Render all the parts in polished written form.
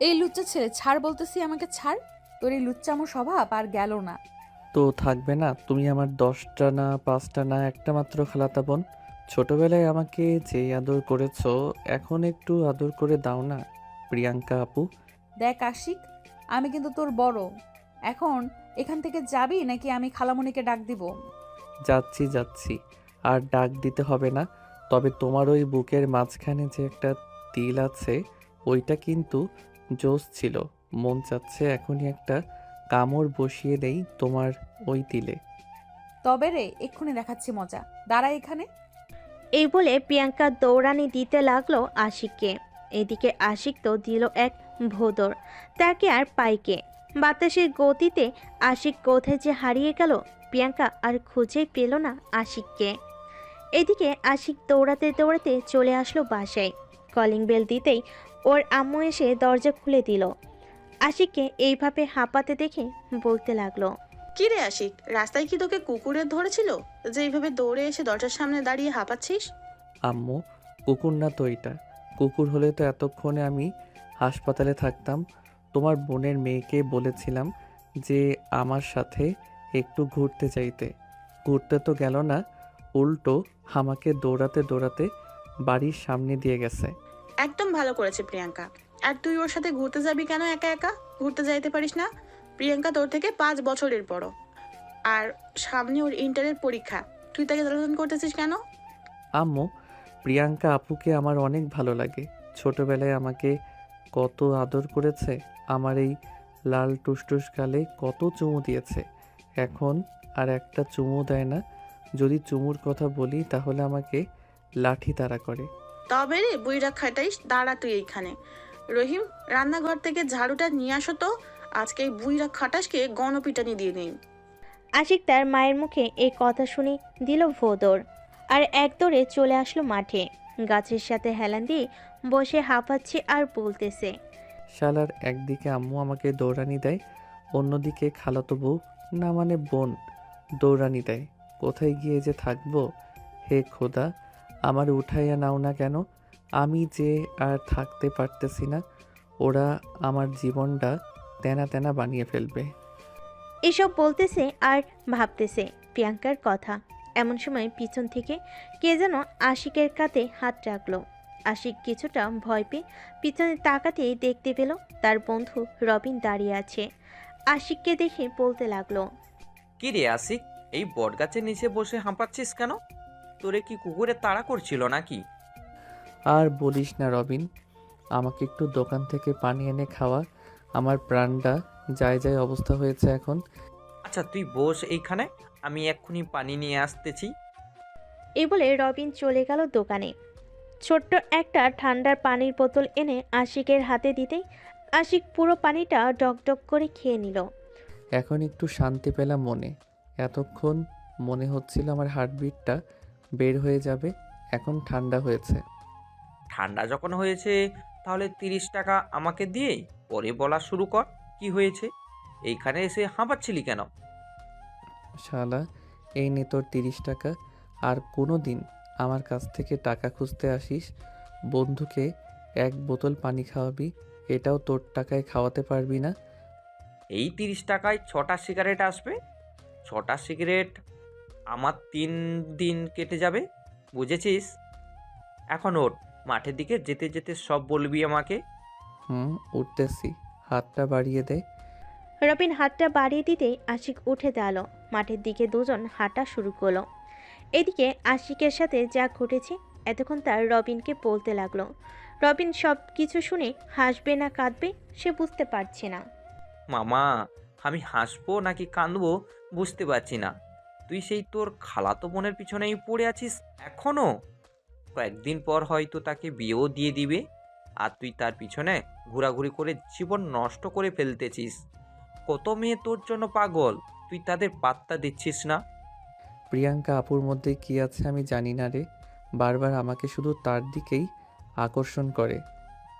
এই লুচ্চা ছেলে ছাড় বলতেছি, আমাকে ছাড়। তোর এই লুচ্চামো স্বভাব আর গেল না। তো থাকবে না? তুমি আমার 10টা না 5টা না একটা মাত্র খালাতা বোন। ছোটবেলায় আমাকে যেই আদর করেছো, এখন একটু আদর করে দাও না প্রিয়াঙ্কা আপু। দেখ আশিক, আমি কিন্তু তোর বড়। এখন এখান থেকে যাবি নাকি আমি খালামণিকে ডাক দিব? যাচ্ছি যাচ্ছি, আর ডাক দিতে হবে না। তবে তোমার ওই বুকের মাঝখানে যে একটা তিল আছে, ওইটা কিন্তু জোশ ছিল। মন চাচ্ছে এখনই একটা কামড় বসিয়ে দেই তোমার ওই তিলে। তবে রে, এক্ষুনি দেখাচ্ছি মজা, দাঁড়া এখানে। এই বলে প্রিয়াঙ্কা দৌড়ানি দিতে লাগলো আশিককে। এদিকে আশিক তো দিল এক ভোঁদড়, তাকে আর পাইকে। বাতাসের গতিতে আশিক কোথায় যে হারিয়ে গেল, প্রিয়াঙ্কা আর খুঁজেই পেল না আশিককে। এদিকে আশিক দৌড়াতে দৌড়াতে চলে আসলো বাসায়। কলিং বেল দিতেই ওর আম্মু এসে দরজা খুলে দিল। আশিককে এইভাবে হাঁপাতে দেখে বলতে লাগলো, কি রে আশিক, রাস্তায় কি তোকে কুকুরে ধরেছিল যে এইভাবে দৌড়ে এসে দরজার সামনে দাঁড়িয়ে হাঁপাচ্ছিস? আম্মু, কুকুর না তো এটা। কুকুর হলে তো এতক্ষণে আমি হাসপাতালে থাকতাম। তোমার বোনের মেয়েকে বলেছিলাম যে আমার সাথে একটু ঘুরতে চাইতে। ঘুরতে তো গেল না, উল্টো আমাকে দৌড়াতে দৌড়াতে বাড়ির সামনে দিয়ে গেছে। একদম ভালো করেছে প্রিয়াঙ্কা। আর তুই ওর সাথে ঘুরতে যাবি কেন একা একা? ঘুরতে যাইতে পারিস না? প্রিয়াঙ্কা তোর থেকে 5 বছরের বড়। আর সামনে ওর ইন্টারের পরীক্ষা, তুই তাকে জ্বালাতন করতেছিস কেন? আম্মু, প্রিয়াঙ্কা আপুকে আমার অনেক ভালো লাগে। ছোটবেলায় আমাকে কত আদর করেছে, আমার এই লাল টুসটুস গালে কত চুমু দিয়েছে। এখন আর একটা চুমু দেয় না। যদি চুমুর কথা বলি তাহলে আমাকে লাঠি তাড়া করে। তবে রে বুইরা খাটাইস, দাঁড়া তুই এইখানে। রহিম, রান্নাঘর থেকে ঝাড়ুটা নিয়ে আসো তো। আজকে এই বুইরা খাটাসকে গণপিটানি দিয়ে নেই। আশিক তার মায়ের মুখে এই কথা শুনে দিল ভোঁদড়, আর একদৌড়ে চলে আসলো মাঠে। গাছের সাথে হেলান দিয়ে বসে হাঁপাচ্ছে আর বলতেছে, শালার একদিকে আম্মু আমাকে দৌড়ানি দেয়, অন্যদিকে খালাতো বউ, না মানে বোন, দৌড়ানি দেয়। কোথায় গিয়ে যে থাকবো? হে খোদা, আমার উঠাইয়া নাও না কেন? আমি যে আর থাকতে পারতেছি না। ওরা আমার জীবনটা তেনা তেনা বানিয়ে ফেলবে। এসব বলতেছে আর ভাবতেছে প্রিয়াঙ্কার কথা। এমন সময় পিছন থেকে কে যেন আশিকের কাঁধে হাত রাখলো। আশিক কিছুটা ভয় পেয়ে পিছনে তাকাতেই দেখতে পেল তার বন্ধু রবিন দাঁড়িয়ে আছে। আশিককে দেখে বলতে লাগলো, কি রে আসিক, এই বটগাছের নিচে বসে হাঁপাচ্ছিস কেন? তোরে কি কুকুরে তাড়া করছিল নাকি? আর বলিস না রবিন, আমাকে একটু দোকান থেকে পানি এনে খাওয়া। আমার প্রাণটা যায় যায় অবস্থা হয়েছে এখন। আচ্ছা তুই বস এইখানে, আমি এক্ষুনি পানি নিয়ে আসতেছি। এই বলে রবিন চলে গেল দোকানে। ছোট্ট একটা ঠান্ডার পানির বোতল এনে আশিকের হাতে দিতেই আশিক পুরো পানিটা ডক করে খেয়ে নিল। এখন একটু শান্তি পেলাম মনে। এতক্ষণ মনে হচ্ছিল আমার হার্টবিটটা বের হয়ে যাবে। এখন ঠান্ডা হয়েছে। ঠান্ডা যখন হয়েছে তাহলে 30 টাকা আমাকে দিয়ে পরে বলা শুরু কর, কি হয়েছে? এইখানে এসে হাঁপাচ্ছিলি কেন? শালা, এই নে তোর 30 টাকা। আর কোনো দিন আমার কাছ থেকে টাকা খুঁজতে আসিস, বন্ধুকে এক বোতল পানি খাওয়াবি, এটাও তোর টাকায় খাওয়াতে পারবি না। এই 30 টাকায় 6টা সিগারেট আসবে। 6টা সিগারেট আমার 3 দিন কেটে যাবে, বুঝেছিস? এখন ওঠ, মাঠের দিকে যেতে যেতে সব বলবি আমাকে। হুম, উঠতেছি। হাতটা বাড়িয়ে দে। রবিন হাতটা বাড়িয়ে দিতেই আশিক উঠে দাঁড়ালো। মাঠের দিকে দুজন হাঁটা শুরু করলো। এদিকে আশিকের সাথে যা ঘটেছে এতক্ষণ তার রবিনকে বলতে লাগলো। রবিন সব কিছু শুনে হাসবে না কাঁদবে সে বুঝতে পারছে না। মামা, আমি হাসবো নাকি কাঁদবো বুঝতে পারছি না। তুই সেই তোর খালাতো বোনের পিছনেই পড়ে আছিস এখনো। কয়েকদিন পর হয়তো তাকে বিয়েও দিয়ে দিবে, আর তুই তার পিছনে ঘোরাঘুরি করে জীবন নষ্ট করে ফেলতেছিস। কত মেয়ে তোর জন্য পাগল, তুই তাদের পাত্তা দিচ্ছিস না। প্রিয়াঙ্কা আপুর মধ্যে কি আছে আমি জানি না রে, বারবার আমাকে শুধু তার দিকেই আকর্ষণ করে।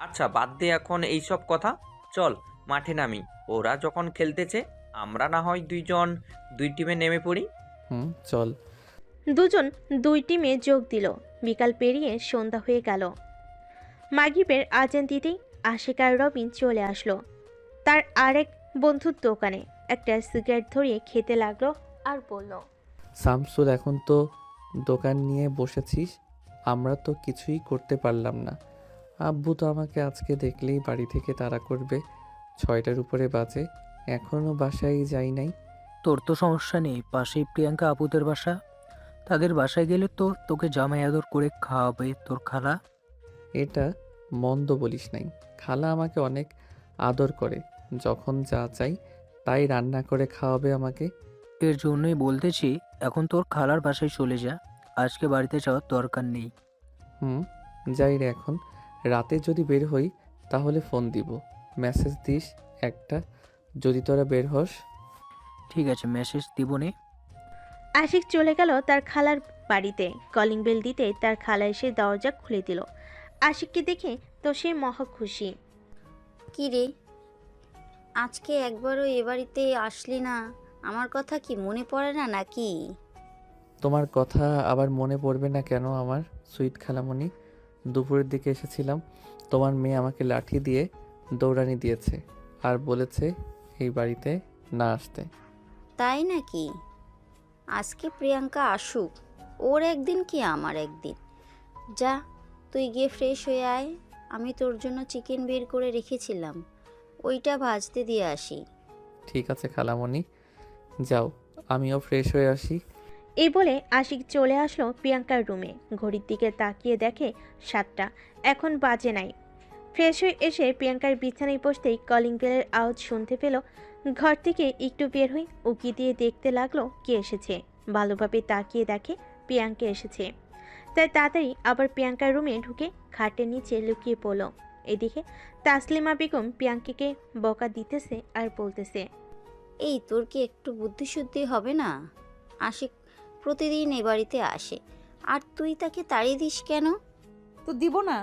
আচ্ছা বাদ দে এখন এইসব কথা, চল মাঠে নামি। ওরা যখন খেলতেছে আমরা না হয় দুইজন দুই টিমে নেমে পড়ি। হুম, চল। দুজন দুই টিমে যোগ দিল। বিকাল পেরিয়ে সন্ধ্যা হয়ে গেল। মাগরিবের আজান দিতেই আশিক আর রবিন চলে আসলো তার আরেক বন্ধুর দোকানে। একটা সিগারেট ধরিয়ে খেতে লাগলো আর বলল, শামসুল, এখন তো দোকান নিয়ে বসেছিস, আমরা তো কিছুই করতে পারলাম না। আব্বু তো আমাকে আজকে দেখলেই বাড়ি থেকে তাড়া করবে। 6টার উপরে বাজে, এখনও বাসায় যাই নাই। তোর তো সমস্যা নেই, পাশেই প্রিয়াঙ্কা আপুদের বাসা। তাদের বাসায় গেলে তো তোকে জামাই আদর করে খাওয়াবে তোর খালা। এটা মন্দ বলিস নাই, খালা আমাকে অনেক আদর করে, যখন যা চাই তাই রান্না করে খাওয়াবে আমাকে। এর জন্যই বলতেছি এখন তোর খালার বাসায় চলে যা, আজকে বাড়িতে যাওয়ার দরকার নেই। হুম, যাই রে। এখন রাতে যদি বের হই তাহলে ফোন দিব, মেসেজ দিস একটা যদি তোরা বের হস। ঠিক আছে, মেসেজ দিবনে। আশিক চলে গেল তার খালার বাড়িতে। কলিং বেল দিতে তার খালা এসে দরজা খুলে দিল। আশিককে দেখে তো সে মহা খুশি। কি রে, আজকে একবারও এ বাড়িতে আসলি না? আমার কথা কি মনে পড়ে না নাকি? তোমার কথা আবার মনে পড়বে না কেন আমার সুইট খালামণি? দুপুরের দিকে এসেছিলাম, তোমার মেয়ে আমাকে লাঠি দিয়ে দৌড়ানি দিয়েছে আর বলেছে এই বাড়িতে না আসতে। তাই নাকি? আজকে প্রিয়াঙ্কা আসুক, ওর একদিন কি আমার একদিন। যা, তুই গিয়ে ফ্রেশ হয়ে আয়, আমি তোর জন্য চিকেন বের করে রেখেছিলাম, ওইটা ভাজতে দিয়ে আসি। ঠিক আছে খালামণি, যাও, আমিও ফ্রেশ হয়ে আসি। এই বলে আশিক চলে আসলো প্রিয়াঙ্কার রুমে। ঘড়ির দিকে তাকিয়ে দেখে 7টা, এখন বাজে নাই। ফ্রেশ হয়ে এসে প্রিয়াঙ্কার বিছানায় বসতেই কলিং বেলের আওয়াজ শুনতে পেল। ঘর থেকে একটু বের হয়ে উকি দিয়ে দেখতে লাগলো কে এসেছে। ভালোভাবে তাকিয়ে দেখে প্রিয়াঙ্কা এসেছে, তাই তাড়াতাড়ি আবার প্রিয়াঙ্কার রুমে ঢুকে খাটের নিচে লুকিয়ে পড়ল। এদিকে তাসলিমা বেগম প্রিয়াঙ্কাকে বকা দিতেছে আর বলতেছে, এই তোর কি একটু বুদ্ধিশুদ্ধি হবে না? আশিক প্রতিদিন এ বাড়িতে আসে, আর তুই তাকে তাড়িয়ে দিস কেন? তো দিব না,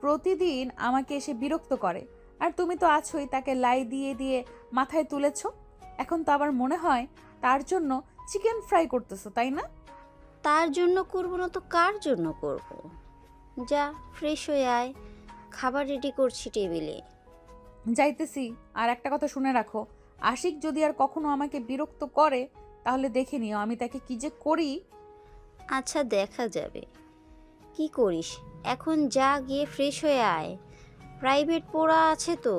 প্রতিদিন আমাকে এসে বিরক্ত করে, আর তুমি তো আছোই, তাকে লাই দিয়ে দিয়ে মাথায় তুলেছ। এখন তো আবার মনে হয় তার জন্য চিকেন ফ্রাই করতেছো, তাই না? তার জন্য করবো না তো কার জন্য করব? যা, ফ্রেশ হয়ে আয়, খাবার রেডি করছি টেবিলে। যাইতেছি। আর একটা কথা শুনে রাখো, আশিক যদি আর কখনো আমাকে বিরক্ত করে তাহলে দেখে নিও আমি তাকে কি যে করি। আচ্ছা, দেখা যাবে কি করিস। এখন যা, গিয়ে ফ্রেশ হয়ে আয়, প্রাইভেট পড়া আছে তো।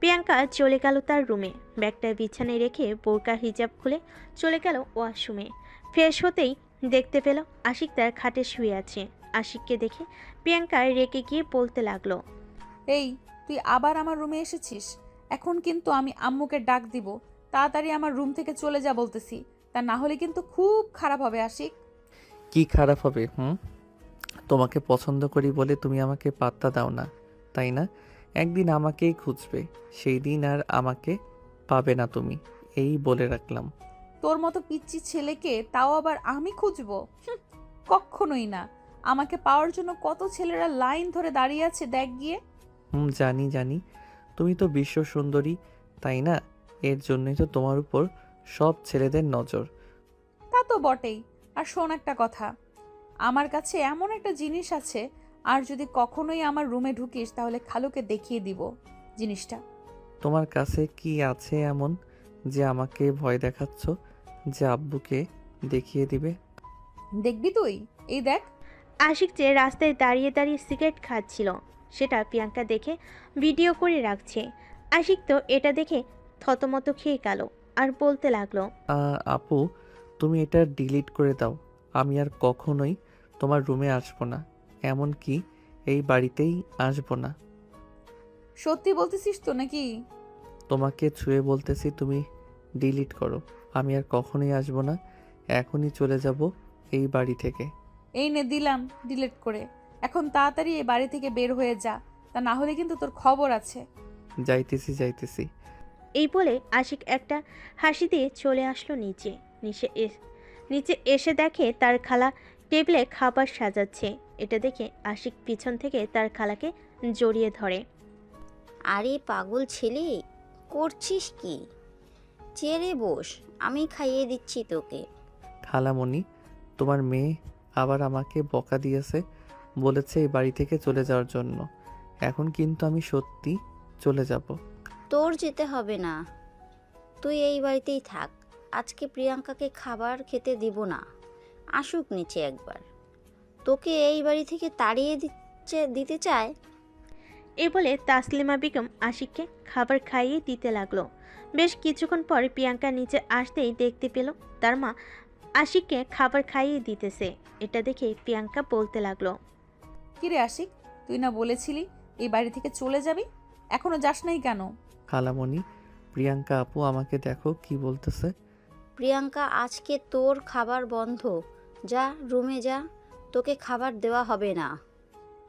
প্রিয়াঙ্কা চলে গেল তার রুমে। ব্যাগটা বিছানায় রেখে বোরকা হিজাব খুলে চলে গেল ওয়াশরুমে। ফ্রেশ হতেই দেখতে পেল আশিক তার খাটে শুয়ে আছে। আশিককে দেখে প্রিয়াঙ্কা রেগে গিয়ে বলতে লাগলো, এই, তুই আবার আমার রুমে এসেছিস? এখন কিন্তু আমি আম্মুকে ডাক দিব, তাড়াতাড়ি আমার রুম থেকে চলে যা বলতেছি, তা না হলে কিন্তু খুব খারাপ হবে আশিক। কি খারাপ হবে? তোমাকে পছন্দ করি বলে তুমি আমাকে পাত্তা দাও না, তাই না? একদিন আমাকেই খুঁজবে, সেই দিন আর আমাকে পাবে না তুমি, এই বলে রাখলাম। তোর মতো পিচ্চি ছেলেকে তাও আবার আমি খুঁজবো? কখনোই না। আমাকে পাওয়ার জন্য কত ছেলেরা লাইন ধরে দাঁড়িয়ে আছে দেখ গিয়ে। জানি জানি, তুমি তো বিশ্ব সুন্দরী, তাই না? এর জন্যই তো তোমার উপর সব ছেলেদের নজর। তা তো বটেই। আর শোন একটা কথা, আমার কাছে এমন একটা জিনিস আছে, আর যদি কখনোই আমার রুমে ঢুকিস তাহলে খালুকে দেখিয়ে দিব জিনিসটা। তোমার কাছে কি আছে এমন যে আমাকে ভয় দেখাচ্ছ, যে আব্বুকে দেখিয়ে দিবে? দেখবি তুই, এই দেখ। আশিক যে রাস্তায় দাঁড়িয়ে দাঁড়িয়ে সিগারেট খাচ্ছিল সেটা প্রিয়াঙ্কা দেখে ভিডিও করে রাখছে। আশিক তো এটা দেখে থতমত খেয়ে গেল আর বলতে লাগলো, আপু, তুমি এটা ডিলিট করে দাও, আমি আর কখনোই তোমার রুমে আসবো না, এমনকি এই বাড়িতেই আসবো না। সত্যি বলতেছিস তো নাকি? তোমাকে ছুঁয়ে বলতেছি, তুমি ডিলিট করো, আমি আর কখনোই আসবো না, এখনই চলে যাব এই বাড়ি থেকে। এই নে দিলাম ডিলিট করে, এখন তাড়াতাড়ি এই বাড়ি থেকে বের হয়ে যা, তা না হলে কিন্তু তোর খবর আছে। যাইতেছি যাইতেছি। এই বলে আশিক একটা হাসি দিয়ে চলে আসলো নিচে। নিচে এসে দেখে তার খালা টেবিলে খাবার সাজাচ্ছে। এটা দেখে আশিক পিছন থেকে তার খালাকে জড়িয়ে ধরে। আরে পাগল ছেলে, করছিস কি? চেয়ারে বস, আমি খাইয়ে দিচ্ছি তোকে। খালামণি, তোমার মেয়ে আবার আমাকে বকা দিয়েছে, বলেছে এই বাড়ি থেকে চলে যাওয়ার জন্য। এখন কিন্তু আমি সত্যি চলে যাব। তোর যেতে হবে না, তুই এই বাড়িতেই থাক। আজকে প্রিয়াঙ্কাকে খাবার খেতে দিব না, আসুক নিচে একবার। তোকে এই বাড়ি থেকে তাড়িয়ে দিতে চায়। এ বলে তাসলিমা বেগম আশিককে খাবার খাইয়ে দিতে লাগলো। বেশ কিছুক্ষণ পরে প্রিয়াঙ্কা নিচে আসতেই দেখতে পেল তার মা আশিককে খাবার খাইয়ে দিতেছে। এটা দেখে প্রিয়াঙ্কা বলতে লাগলো, কিরে আশিক, তুই না বলেছিলি এই বাড়ি থেকে চলে যাবি, এখনো যাস নাই কেন? খালামণি, প্রিয়াঙ্কা আপু আমাকে দেখো কি বলতেছে। প্রিয়াঙ্কা, আজকে তোর খাবার বন্ধ। যা রুমে যা, তোকে খাবার দেওয়া হবে না।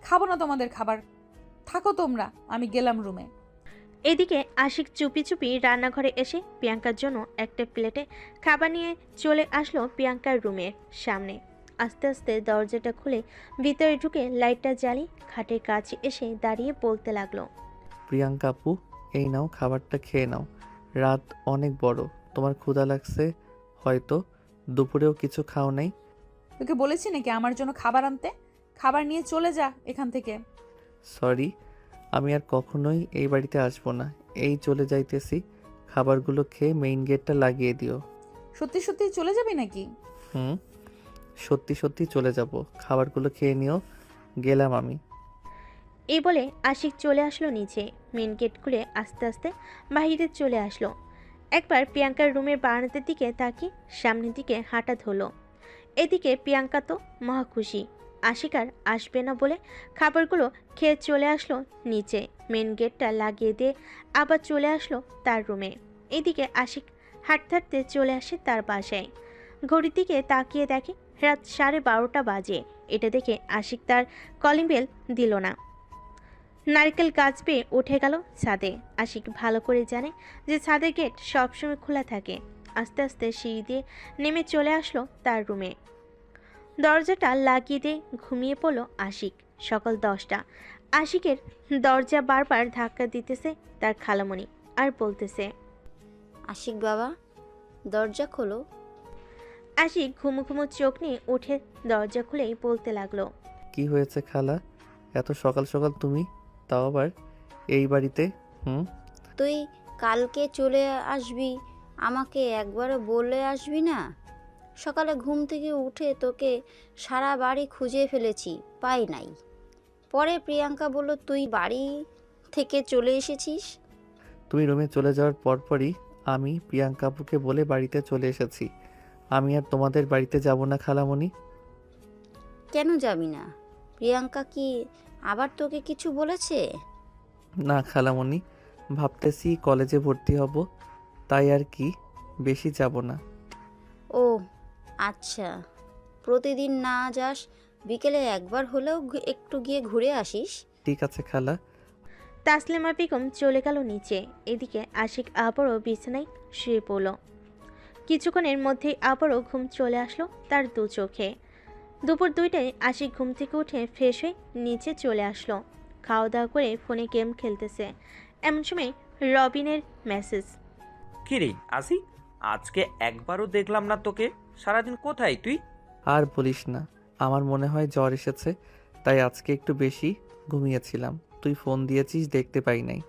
খাবো না তোমাদের খাবার, থাকো তোমরা, আমি গেলাম রুমে। এদিকে আশিক চুপি চুপি রান্নাঘরে এসে প্রিয়াঙ্কার জন্য একটা প্লেটে খাবার নিয়ে চলে আসলো প্রিয়াঙ্কার রুমের সামনে। আস্তে আস্তে দরজাটা খুলে ভিতরে ঢুকে লাইটটা জ্বালিয়ে খাটের কাছে এসে দাঁড়িয়ে বলতে লাগলো, প্রিয়াঙ্কা আপু, এই নাও খাবারটা খেয়ে নাও। রাত অনেক বড়, তোমার ক্ষুধা লাগছে হয়তো, দুপুরেও কিছু খাও নাই। তোকে বলেছি নাকি আমার জন্য খাবার আনতে? খাবার নিয়ে চলে যা এখান থেকে। সরি, আমি আর কখনোই এই বাড়িতে আসবো না। এই চলে যাইতেছি, খাবারগুলো খেয়ে মেইন গেটটা লাগিয়ে দিও। সত্যি সত্যি চলে যাবি নাকি? হুম, সত্যি সত্যি চলে যাব। খাবারগুলো খেয়ে নিও, গেলাম আমি। এই বলে আশিক চলে আসলো নিচে। মেন গেট খুলে আস্তে আস্তে বাইরে চলে আসলো। একবার প্রিয়াঙ্কার রুমের বারান্দার দিকে তাকিয়ে সামনের দিকে হাঁটা ধরলো। এদিকে প্রিয়াঙ্কা তো মহা খুশি, আশিক আর আসবে না বলে খাবারগুলো খেয়ে চলে আসলো নিচে। মেন গেটটা লাগিয়ে দিয়ে আবার চলে আসলো তার রুমে। এদিকে আশিক হাঁটতে হাঁটতে চলে আসে তার বাসায়। ঘড়ির দিকে তাকিয়ে দেখে রাত 12:30 বাজে। এটা দেখে আশিক তার কলিং বেল দিল না। নারকেল গাছ পেয়ে উঠে গেল ছাদে। আশিক ভালো করে জানে যে ছাদের গেট সবসময় খোলা থাকে। আস্তে আস্তে সিঁড়ি দিয়ে নেমে চলে আসলো তার রুমে। দরজাটা লাগিয়ে দিয়ে ঘুমিয়ে পড়ল আশিক। সকাল 10টা। আশিকের দরজা বারবার ধাক্কা দিতেছে তার খালামণি আর বলতেছে, আশিক বাবা, দরজা খোলো। আশিক ঘুমু ঘুমু চোখ নিয়ে উঠে দরজা খুলেই বলতে লাগলো, কি হয়েছে খালা, এত সকাল সকাল তুমি, তাও আবার এই বাড়িতে? তুই কালকে চলে আসবি, আমাকে একবারও বলে আসবি না? সকালে ঘুম থেকে উঠে তোকে সারা বাড়ি খুঁজে ফেলেছি, পাই নাই। পরে প্রিয়াঙ্কা বলল তুই বাড়ি থেকে চলে এসেছিস। তুমি রুমে চলে যাওয়ার পরপরই আমি প্রিয়াঙ্কা আপুকে বলে বাড়িতে চলে এসেছি। আমি আর তোমাদের বাড়িতে যাব না খালামণি। কেন যাবি না? প্রিয়াঙ্কা কি আবার তোকে কিছু বলেছে? না খালামণি, ভাবতেছি কলেজে ভর্তি হব, তাই আর কি, বেশি যাব না। ও আচ্ছা, প্রতিদিন না যাস, বিকেলে একবার হলেও একটু গিয়ে ঘুরে আসিস। ঠিক আছে খালা। তাসলিমা বেগম চলে গেল নিচে। এদিকে আশিক আবারও বিছানায় শুয়ে পড়ল। কিছুক্ষণের মধ্যেই আবারও ঘুম চলে আসলো তার দু চোখে। দুপুর 2টায় আশিক ঘুম থেকে উঠে ফ্রেশ হয়ে নিচে চলে আসলো। খাওয়া দাওয়া করে ফোনে গেম খেলতেছে। এমন সময় রবিনের মেসেজ। কিরে আসি, আজকে একবারও দেখলাম না তোকে, সারাদিন কোথায় তুই? আর বলিস না, আমার মনে হয় জ্বর এসেছে, তাই আজকে একটু বেশি ঘুমিয়েছিলাম। তুই ফোন দিয়েছিস, দেখতে পাই নাই।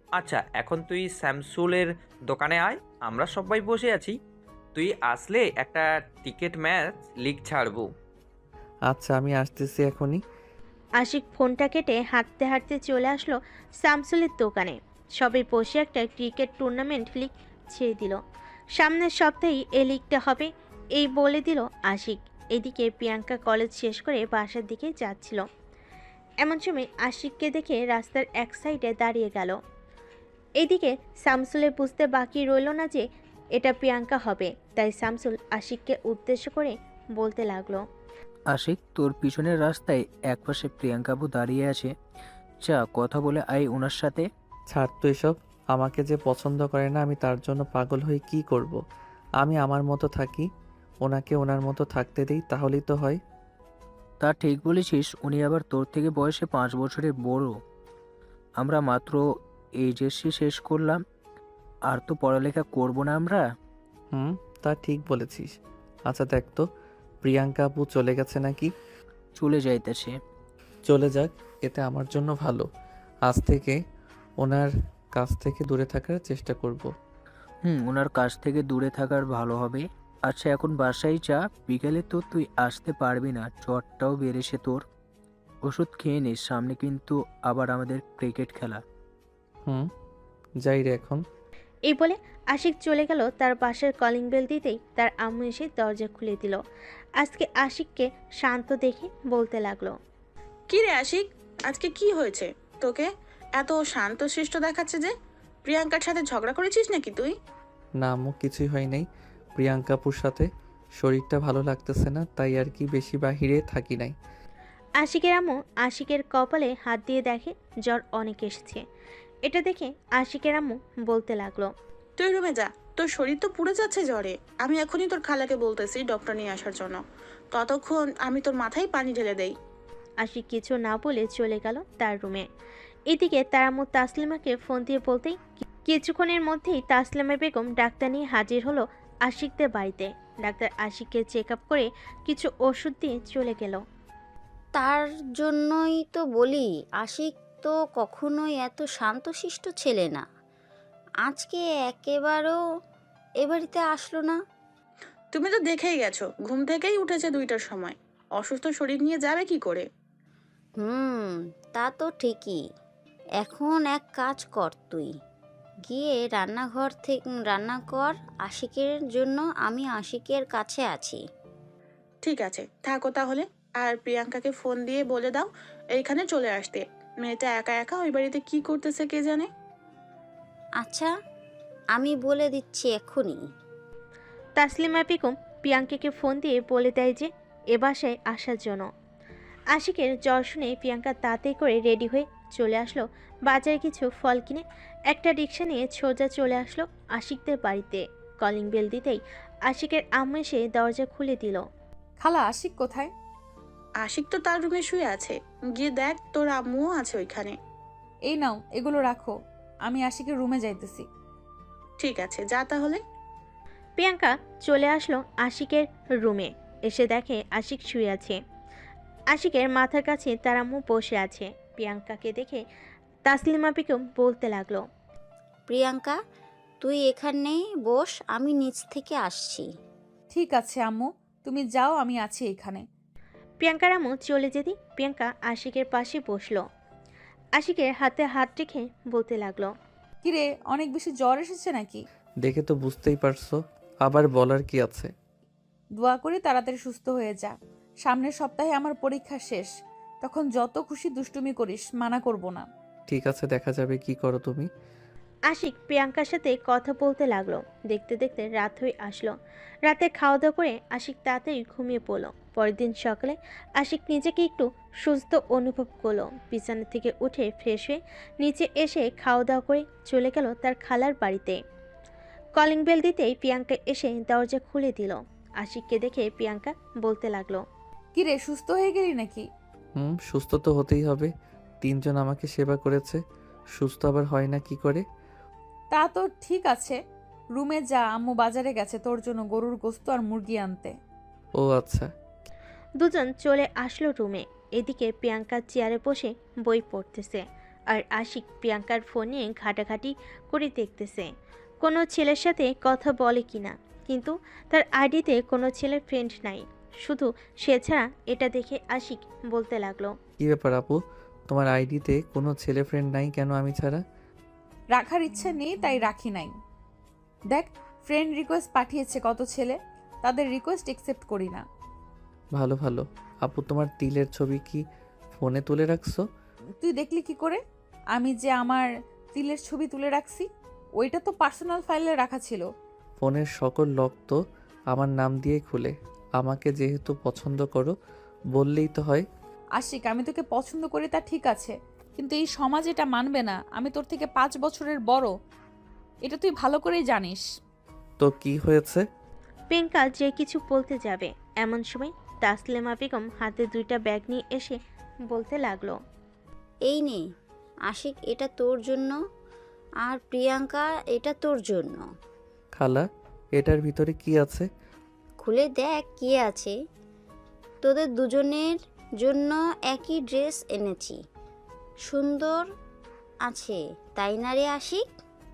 আচ্ছা, এখন তুই স্যামসুলের দোকানে আয়, আমরা সবাই বসে আছি। তুই আসলে একটা টিকেট ম্যাচ লিগ ছাড়বো। আচ্ছা, আমি আসতেছি এখনই। আশিক ফোনটা কেটে হাঁটতে হাঁটতে চলে আসলো শামসুলের দোকানে। সবাই বসে একটা ক্রিকেট টুর্নামেন্ট লিগ ছেড়ে দিল। সামনের সপ্তাহেই এই লিগটা হবে এই বলে দিল আশিক। এদিকে প্রিয়াঙ্কা কলেজ শেষ করে বাসার দিকে যাচ্ছিল। এমন সময় আশিককে দেখে রাস্তার এক সাইডে দাঁড়িয়ে গেল। এদিকে শামসুলের বুঝতে বাকি রইল না যে এটা প্রিয়াঙ্কা হবে, তাই শামসুল আশিককে উদ্দেশ্য করে বলতে লাগলো, আশিক, তোর পিছনের রাস্তায় একপাশে প্রিয়াঙ্কাবু দাঁড়িয়ে আছে, যা কথা বলে আয় ওনার সাথে। ছাড় তো এসব, আমাকে যে পছন্দ করে না আমি তার জন্য পাগল হয়ে কি করব। আমি আমার মতো থাকি, ওনাকে ওনার মতো থাকতে দিই, তাহলেই তো হয়। তা ঠিক বলেছিস, উনি আবার তোর থেকে বয়সে 5 বছরের বড়। আমরা মাত্র এইচএসসি শেষ করলাম, আর তো পড়ালেখা করব না আমরা। তা ঠিক বলেছিস। আচ্ছা দেখ তো, প্রিয়াঙ্কা আপু চলে গেছে নাকি? চলে যাইতেছে। চলে যাক, এতে আমার জন্য ভালো। আজ থেকে ওনার কাছ থেকে দূরে থাকার চেষ্টা করব। ওনার কাছ থেকে দূরে থাকার ভালো হবে। আচ্ছা এখন বাসায় যা, বিকেলে তো তুই আসতে পারবি না, জ্বরটাও বেড়েছে তোর। ওষুধ খেয়ে নিস, সামনে কিন্তু আবার আমাদের ক্রিকেট খেলা। হুম, যাই রে এখন। এই বলে আশিক চলে গেল। তার বাসার কলিং বেল দিতেই তার আম্মু এসে দরজা খুলে দিল। আজকে আশিককে শান্ত দেখে বলতে লাগলো, কি রে আশিক, আজকে কি হয়েছে তোকে এত শান্ত শিষ্ট দেখাচ্ছে যে? প্রিয়াঙ্কার সাথে ঝগড়া করেছিস নাকি তুই? না আম্মু, কিছুই হয় নাই। প্রিয়াঙ্কাপুর সাথে শরীরটা ভালো লাগতেছে না, তাই আর কি বেশি বাহিরে থাকি নাই। আশিকের আম্মু আশিকের কপালে হাত দিয়ে দেখে জ্বর অনেক এসেছে। এটা দেখে আশিকের আম্মু বলতে লাগলো, তুই রুমে যা, তোর শরীর তো পুড়ে যাচ্ছে জ্বরে। আমি এখনই তোর খালাকে বলতেছি ডক্টর নিয়ে আসার জন্য। ততক্ষণ আমি তোর মাথায় পানি ঢেলে দেই। আশিক কিছু না বলে চলে গেল তার রুমে। এদিকে তার আম্মু তাসলিমাকে ফোন দিয়ে বলতেই কিছুক্ষণের মধ্যেই তাসলিমা বেগম ডাক্তার নিয়ে হাজির হলো আশিকদের বাড়িতে। ডাক্তার আশিককে চেক আপ করে কিছু ওষুধ দিয়ে চলে গেল। তার জন্যই তো বলি আশিক তো কখনোই এত শান্তশিষ্ট ছেলে না। আজকে একেবারেও এ বাড়িতে আসলো না। তুমি তো দেখেই গেছো, ঘুম থেকেই উঠেছে 2টার সময়। অসুস্থ শরীর নিয়ে যাবে কি করে? তা তো ঠিকই। এখন এক কাজ কর, তুই গিয়ে রান্নাঘর থেকে রান্না কর আশিকের জন্য। আমি আশিকের কাছে আছি। ঠিক আছে, থাকো তাহলে। আর প্রিয়াঙ্কাকে ফোন দিয়ে বলে দাও এইখানে চলে আসতে। মেয়েটা একা একা ওই বাড়িতে কি করতেছে কে জানে। আচ্ছা, আমি বলে দিচ্ছি এক্ষুনি। তাসলিমা বেগম প্রিয়াঙ্কাকে ফোন দিয়ে বলে দেয় যে এ বাসায় আসার জন্য। আশিকের জ্বর শুনে প্রিয়াঙ্কা তাতে করে রেডি হয়ে চলে আসলো বাজারে কিছু ফল কিনে। একটা রিক্সা নিয়ে সোজা চলে আসলো আশিকদের বাড়িতে। কলিং বেল দিতেই আশিকের আম্মু এসে দরজা খুলে দিল। খালা, আশিক কোথায়? আশিক তো তার রুমে শুয়ে আছে, গিয়ে দেখ তোর আম্মুও আছে ওইখানে। এই নাও, এগুলো রাখো, আমি আশিকের রুমে যাইতেছি। ঠিক আছে, যা তাহলে। প্রিয়াঙ্কা চলে আসলো আশিকের রুমে। এসে দেখে আশিক শুয়ে আছে। আশিকের মাথার কাছে তার আম্মু বসে আছে। প্রিয়াঙ্কাকে দেখে তাসলিমা বেগম বলতে লাগলো, প্রিয়াঙ্কা, তুই এখানে বস, আমি নিচ থেকে আসছি। ঠিক আছে আম্মু, তুমি যাও, আমি আছি এখানে। প্রিয়াঙ্কার আম্মু চলে যেতেই প্রিয়াঙ্কা আশিকের পাশে বসলো। আশিকের হাতে হাত রেখে বলতে লাগলো, কিরে, অনেক বেশি জ্বর এসেছে নাকি? দেখে তো বুঝতেই পারছো, আবার বলার কি আছে। দোয়া করি তাড়াতাড়ি সুস্থ হয়ে যা। সামনের সপ্তাহে আমার পরীক্ষা শেষ, তখন যত খুশি দুষ্টুমি করিস, মানা করব না। ঠিক আছে, দেখা যাবে কি করো তুমি। আশিক প্রিয়াঙ্কার সাথে কথা বলতে লাগলো। দেখতে দেখতে রাত হয়ে আসলো। রাতে খাওয়া দাওয়া করে আশিক তাড়াতাড়ি ঘুমিয়ে পড়লো। পরের দিন সকালে আশিক নিজেকে একটু সুস্থ অনুভব করলো। বিছানা থেকে উঠে ফ্রেশ হয়ে নিচে এসে খাওয়া দাওয়া করে চলে গেল তার খালার বাড়িতে। কলিং বেল দিতেই প্রিয়াঙ্কা এসে দরজা খুলে দিল। আশিককে দেখে প্রিয়াঙ্কা বলতে লাগলো, কিরে, সুস্থ হয়ে গেলি নাকি? সুস্থ তো হতেই হবে। 3 জন আমাকে সেবা করেছে, সুস্থ আবার হয় না কি করে? তা তো ঠিক আছে, রুমে যা, আম্মু বাজারে গেছে তোর জন্য গরুর গোস্ত আর মুরগি আনতে। ও আচ্ছা। দুজন চলে আসলো রুমে। এদিকে প্রিয়াঙ্কা চেয়ারে বসে বই পড়তেছে আর আশিক প্রিয়াঙ্কার ফোন নিয়ে ঘাটাঘাটি করে দেখতেছে কোনো ছেলের সাথে কথা বলে কিনা। কিন্তু তার আইডিতে কোনো ছেলের ফ্রেন্ড নাই, শুধু সে ছাড়া। এটা দেখে আশিক বলতে লাগলো, কি ব্যাপার আপু, তোমার আইডিতে কোনো ছেলে ফ্রেন্ড নাই কেন আমি ছাড়া? রাখার ইচ্ছা নেই তাই রাখি নাই। দেখ, ফ্রেন্ড রিকোয়েস্ট পাঠিয়েছে কত ছেলে, তাদের রিকোয়েস্ট একসেপ্ট করি না। ভালো ভালো। আপু, তোমার তিলের ছবি কি ফোনে তুলে রাখছো? তুই দেখলি কি করে আমি যে আমার তিলের ছবি তুলে রাখছি? ওইটা তো পার্সোনাল ফাইলে রাখা ছিল। ফোনের সকল লক তো আমার নাম দিয়ে খুলে। আমাকে যেহেতু পছন্দ করো, বললেই তো হয়। আশিক, আমি তোকে পছন্দ করি তা ঠিক আছে, কিন্তু এই সমাজ এটা মানবে না। আমি তোর থেকে 5 বছরের বড়, এটা তুই ভালো করেই জানিস। তো কি হয়েছে? প্রিয়াঙ্কা যে কিছু বলতে যাবে এমন সময় তাসলিমা বেগম হাতে 2টা ব্যাগ নিয়ে এসে বলতে লাগলো, এই নে আশিক, এটা তোর জন্য, আর প্রিয়াঙ্কা এটা তোর জন্য। খালা, এটার ভিতরে কি আছে? খুলে দেখ কি আছে। তোদের দুজনের জন্য একই ড্রেস এনেছি, সুন্দর আছে, তাই না রে আশিক?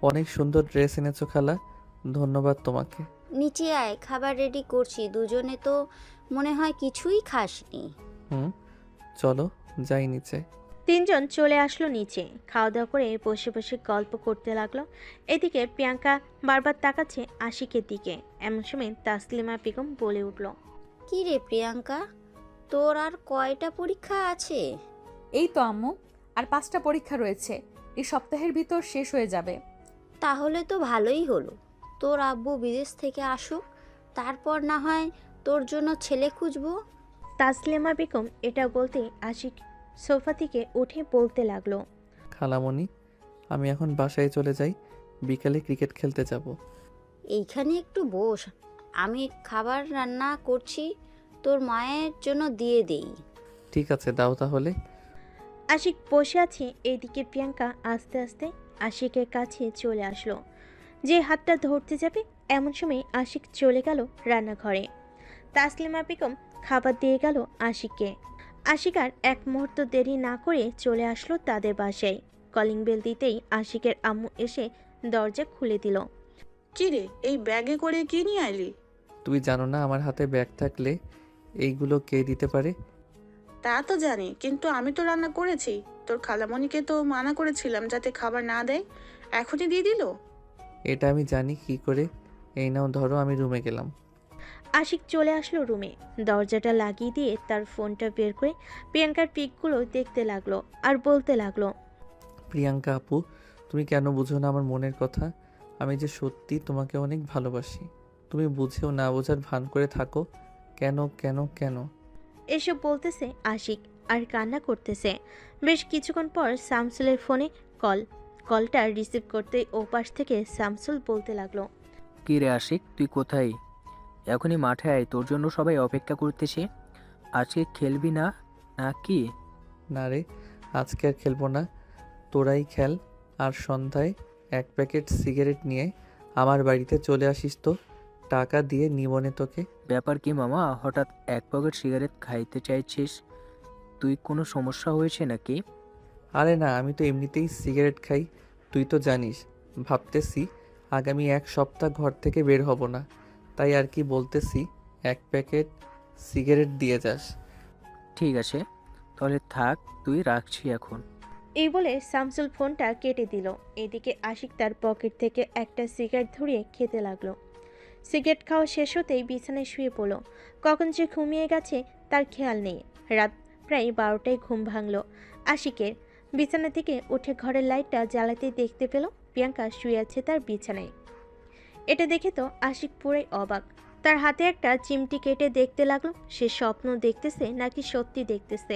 অনেক সুন্দর ড্রেস এনেছো খালা, ধন্যবাদ তোমাকে। নিচে আয়, খাবার রেডি করছি। দুজনে তো মনে হয় কিছুই খাসনি। হুম, চলো যাই নিচে। তিনজন চলে আসলো নিচে। খাওয়া দাওয়া করে বসে বসে গল্প করতে লাগলো। এদিকে প্রিয়াঙ্কা বারবার তাকাচ্ছে আশিকের দিকে। এমন সময় তাসলিমা বেগম বলে উঠল, কি রে প্রিয়াঙ্কা, তোর আর কয়টা পরীক্ষা আছে? এই তো আম্মু, আর 5টা পরীক্ষা রয়েছে, এই সপ্তাহের ভিতর শেষ হয়ে যাবে। তাহলে তো ভালোই হলো। তোর আব্বু বিদেশ থেকে আসুক, তারপর না হয় তোর জন্য ছেলে খুঁজবো। তাসলিমা বেগম এটা বলতেই আশিক সোফা থেকে উঠে বলতে লাগলো, খালামণি, আমি এখন বাসায় চলে যাই, বিকালে ক্রিকেট খেলতে যাব। এইখানে একটু বস, আমি খাবার রান্না করছি, তোর মায়ের জন্য দিয়ে দেই। ঠিক আছে, দাও তাহলে। আশিক বসে আছে। এইদিকে প্রিয়াঙ্কা আস্তে আস্তে আশিকের কাছে চলে আসলো। যে হাতটা ধরতে যাবে এমন সময় আশিক চলে গেল রান্নাঘরে। তাসলিমা বেগম খাবার দিয়ে গেল আশিককে। আশিক আর এক মুহূর্ত দেরি না করে চলে আসলো তাদের বাসায়। কলিং বেল দিতেই আশিকের আম্মু এসে দরজা খুলে দিল। কি রে, এই ব্যাগে করে কি নিয়ে আইলি? তুমি জানো না আমার হাতে ব্যাগ থাকলে এইগুলো কে দিতে পারে? তা তো জানি, কিন্তু আমি তো রান্না করেছি। তোর খালামণিকে তো মানা করেছিলাম যাতে খাবার না দেয়, এখনই দিয়ে দিল। এটা আমি জানি কি করে। এই নাও ধরো, আমি রুমে গেলাম। আশিক চলে আসলো রুমে। দরজাটা লাগিয়ে দিয়ে তার ফোনটা বের করে প্রিয়াঙ্কার পিকগুলো দেখতে লাগলো আর বলতে লাগলো, প্রিয়াঙ্কা আপু, তুমি কেন বুঝো না আমার মনের কথা? আমি যে সত্যি তোমাকে অনেক ভালোবাসি। তুমি বুঝেও না বোঝার ভান করে থাকো। কেন কেন কেন? এসব বলতেছে আশিক আর কান্না করতেছে। বেশ কিছুক্ষণ পর শামসুলের ফোনে কলটা রিসিভ করতেই ওপাশ থেকে শামসুল বলতে লাগলো, কি রে আশিক, তুই কোথায়? এখনই মাঠে আয়, তোর জন্য সবাই অপেক্ষা করতেছে। আজকে খেলবি না নাকি? না রে, আজকে আর খেলবো না, তোরাই খেল। আর সন্ধ্যায় 1 প্যাকেট সিগারেট নিয়ে আমার বাড়িতে চলে আসিস তো, টাকা দিয়ে নিবনে তোকে। ব্যাপার কি মামা, হঠাৎ 1 প্যাকেট সিগারেট খাইতে চাইছিস? তুই কোনো সমস্যা হয়েছে নাকি? আরে না, আমি তো এমনিতেই সিগারেট খাই, তুই তো জানিস। ভাবতেছি আগামী 1 সপ্তাহ ঘর থেকে বের হব না, তাই আর কি বলতেছি 1 প্যাকেট সিগারেট দিয়ে যাস। ঠিক আছে, তাহলে থাক, তুই রাখছি এখন। এই বলে শামসুল ফোনটা কেটে দিল। এদিকে আশিক তার পকেট থেকে একটা সিগারেট ধরিয়ে খেতে লাগলো। সিগারেট খাওয়া শেষ হতেই বিছানায় শুয়ে পড়ল। কখন যে ঘুমিয়ে গেছে তার খেয়াল নেই। রাত প্রায় 12টায় ঘুম ভাঙলো আশিকের। বিছানা থেকে উঠে ঘরের লাইটটা জ্বালাতেই দেখতে পেল প্রিয়াঙ্কা শুয়ে আছে তার বিছানায়। এটা দেখে তো আশিক পুরাই অবাক। তার হাতে একটা চিমটি কেটে দেখতে লাগলো সে স্বপ্ন দেখতেছে নাকি সত্যি দেখতেছে।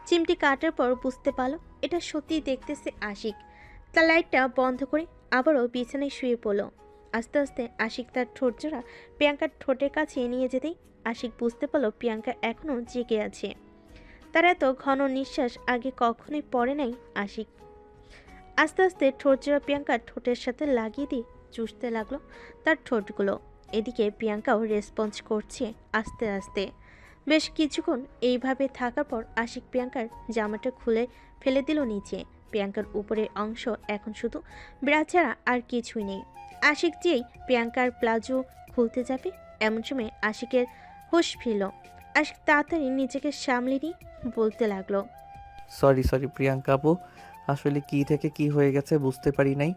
চিমটি কাটার পর বুঝতে পারলো এটা সত্যি দেখতেছে আশিক। তার লাইটটা বন্ধ করে আবারও বিছানায় শুয়ে পড়ল। আস্তে আস্তে আশিক তার ঠোঁট জোড়া প্রিয়াঙ্কার ঠোঁটের কাছে নিয়ে যেতেই আশিক বুঝতে পারল প্রিয়াঙ্কা এখনও জেগে আছে। তার এত ঘন নিঃশ্বাস আগে কখনোই পড়ে নাই আশিক। আস্তে আস্তে ঠোঁট জোড়া প্রিয়াঙ্কার ঠোঁটের সাথে লাগিয়ে দিয়ে চুষতে লাগলো তার ঠোঁটগুলো। এদিকে প্রিয়াঙ্কাও রেসপন্স করছে আস্তে আস্তে। বেশ কিছুক্ষণ এইভাবে থাকার পর আশিক প্রিয়াঙ্কার জামাটা খুলে ফেলে দিল নিচে। প্রিয়াঙ্কার উপরের অংশ এখন শুধু ব্রা ছাড়া আর কিছুই নেই। আশিক যেই প্রিয়াঙ্কার প্লাজো খুলতে যাবে এমন সময় আশিকের হুঁশ ফিরল। আশিক তাড়াতাড়ি নিজেকে সামলে নিয়ে বলতে লাগলো, সরি প্রিয়াঙ্কা আপু, আসলে কি থেকে কি হয়ে গেছে বুঝতে পারি নাই।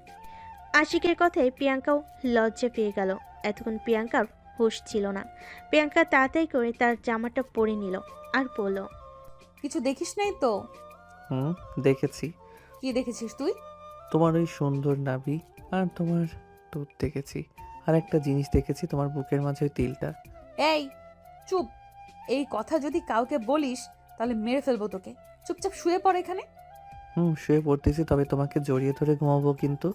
আশিকের কথায় প্রিয়াঙ্কাও লজ্জা পেয়ে গেল। এতক্ষণ প্রিয়াঙ্কার হুঁশ ছিল না। প্রিয়াঙ্কা তাড়াতাড়ি করে তার জামাটা পরে নিল আর বলল, কিছু দেখিস নাই তো? হুম, দেখেছি। কি দেখেছিস তুই? তোমার ওই সুন্দর নাভি আর তোমার দুধ দেখেছি। আর একটা জিনিস দেখেছি, তোমার বুকের মাঝে ওই তিলটা। এই চুপ, এই কথা যদি কাউকে বলিস তাহলে মেরে ফেলবো তোকে। চুপচাপ শুয়ে পড় এখানে। শুয়ে পড়তেছি, তবে তোমাকে জড়িয়ে ধরে ঘুমাবো কিন্তু।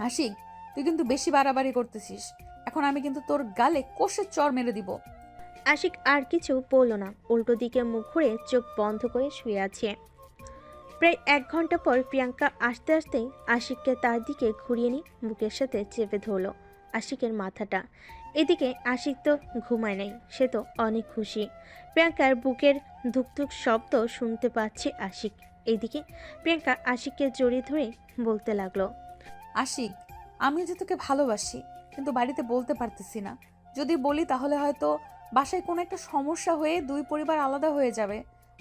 আশিক, তুই কিন্তু বেশি বাড়াবাড়ি করতেছিস। এখন আমি কিন্তু তোর গালে কষে চড় মেরে দিব। আশিক আর কিছু বলল না, উল্টো দিকে মুখ ঘুরে চোখ বন্ধ করে শুয়ে আছে। প্রায় 1 ঘন্টা পর প্রিয়াঙ্কা আসতে আসতেই আশিককে তার দিকে ঘুরিয়ে নিয়ে বুকের সাথে চেপে ধরল আশিকের মাথাটা। এদিকে আশিক তো ঘুমায় নাই, সে তো অনেক খুশি। প্রিয়াঙ্কার বুকের ধুকধুক শব্দ শুনতে পাচ্ছে আশিক। এইদিকে প্রিয়াঙ্কা আশিককে জড়িয়ে ধরে বলতে লাগলো। আশিক, আমি যে তোকে ভালোবাসি, কিন্তু বাড়িতে বলতে পারতেছি না। যদি বলি তাহলে হয়তো বাসায় কোনো একটা সমস্যা হয়ে দুই পরিবার আলাদা হয়ে যাবে।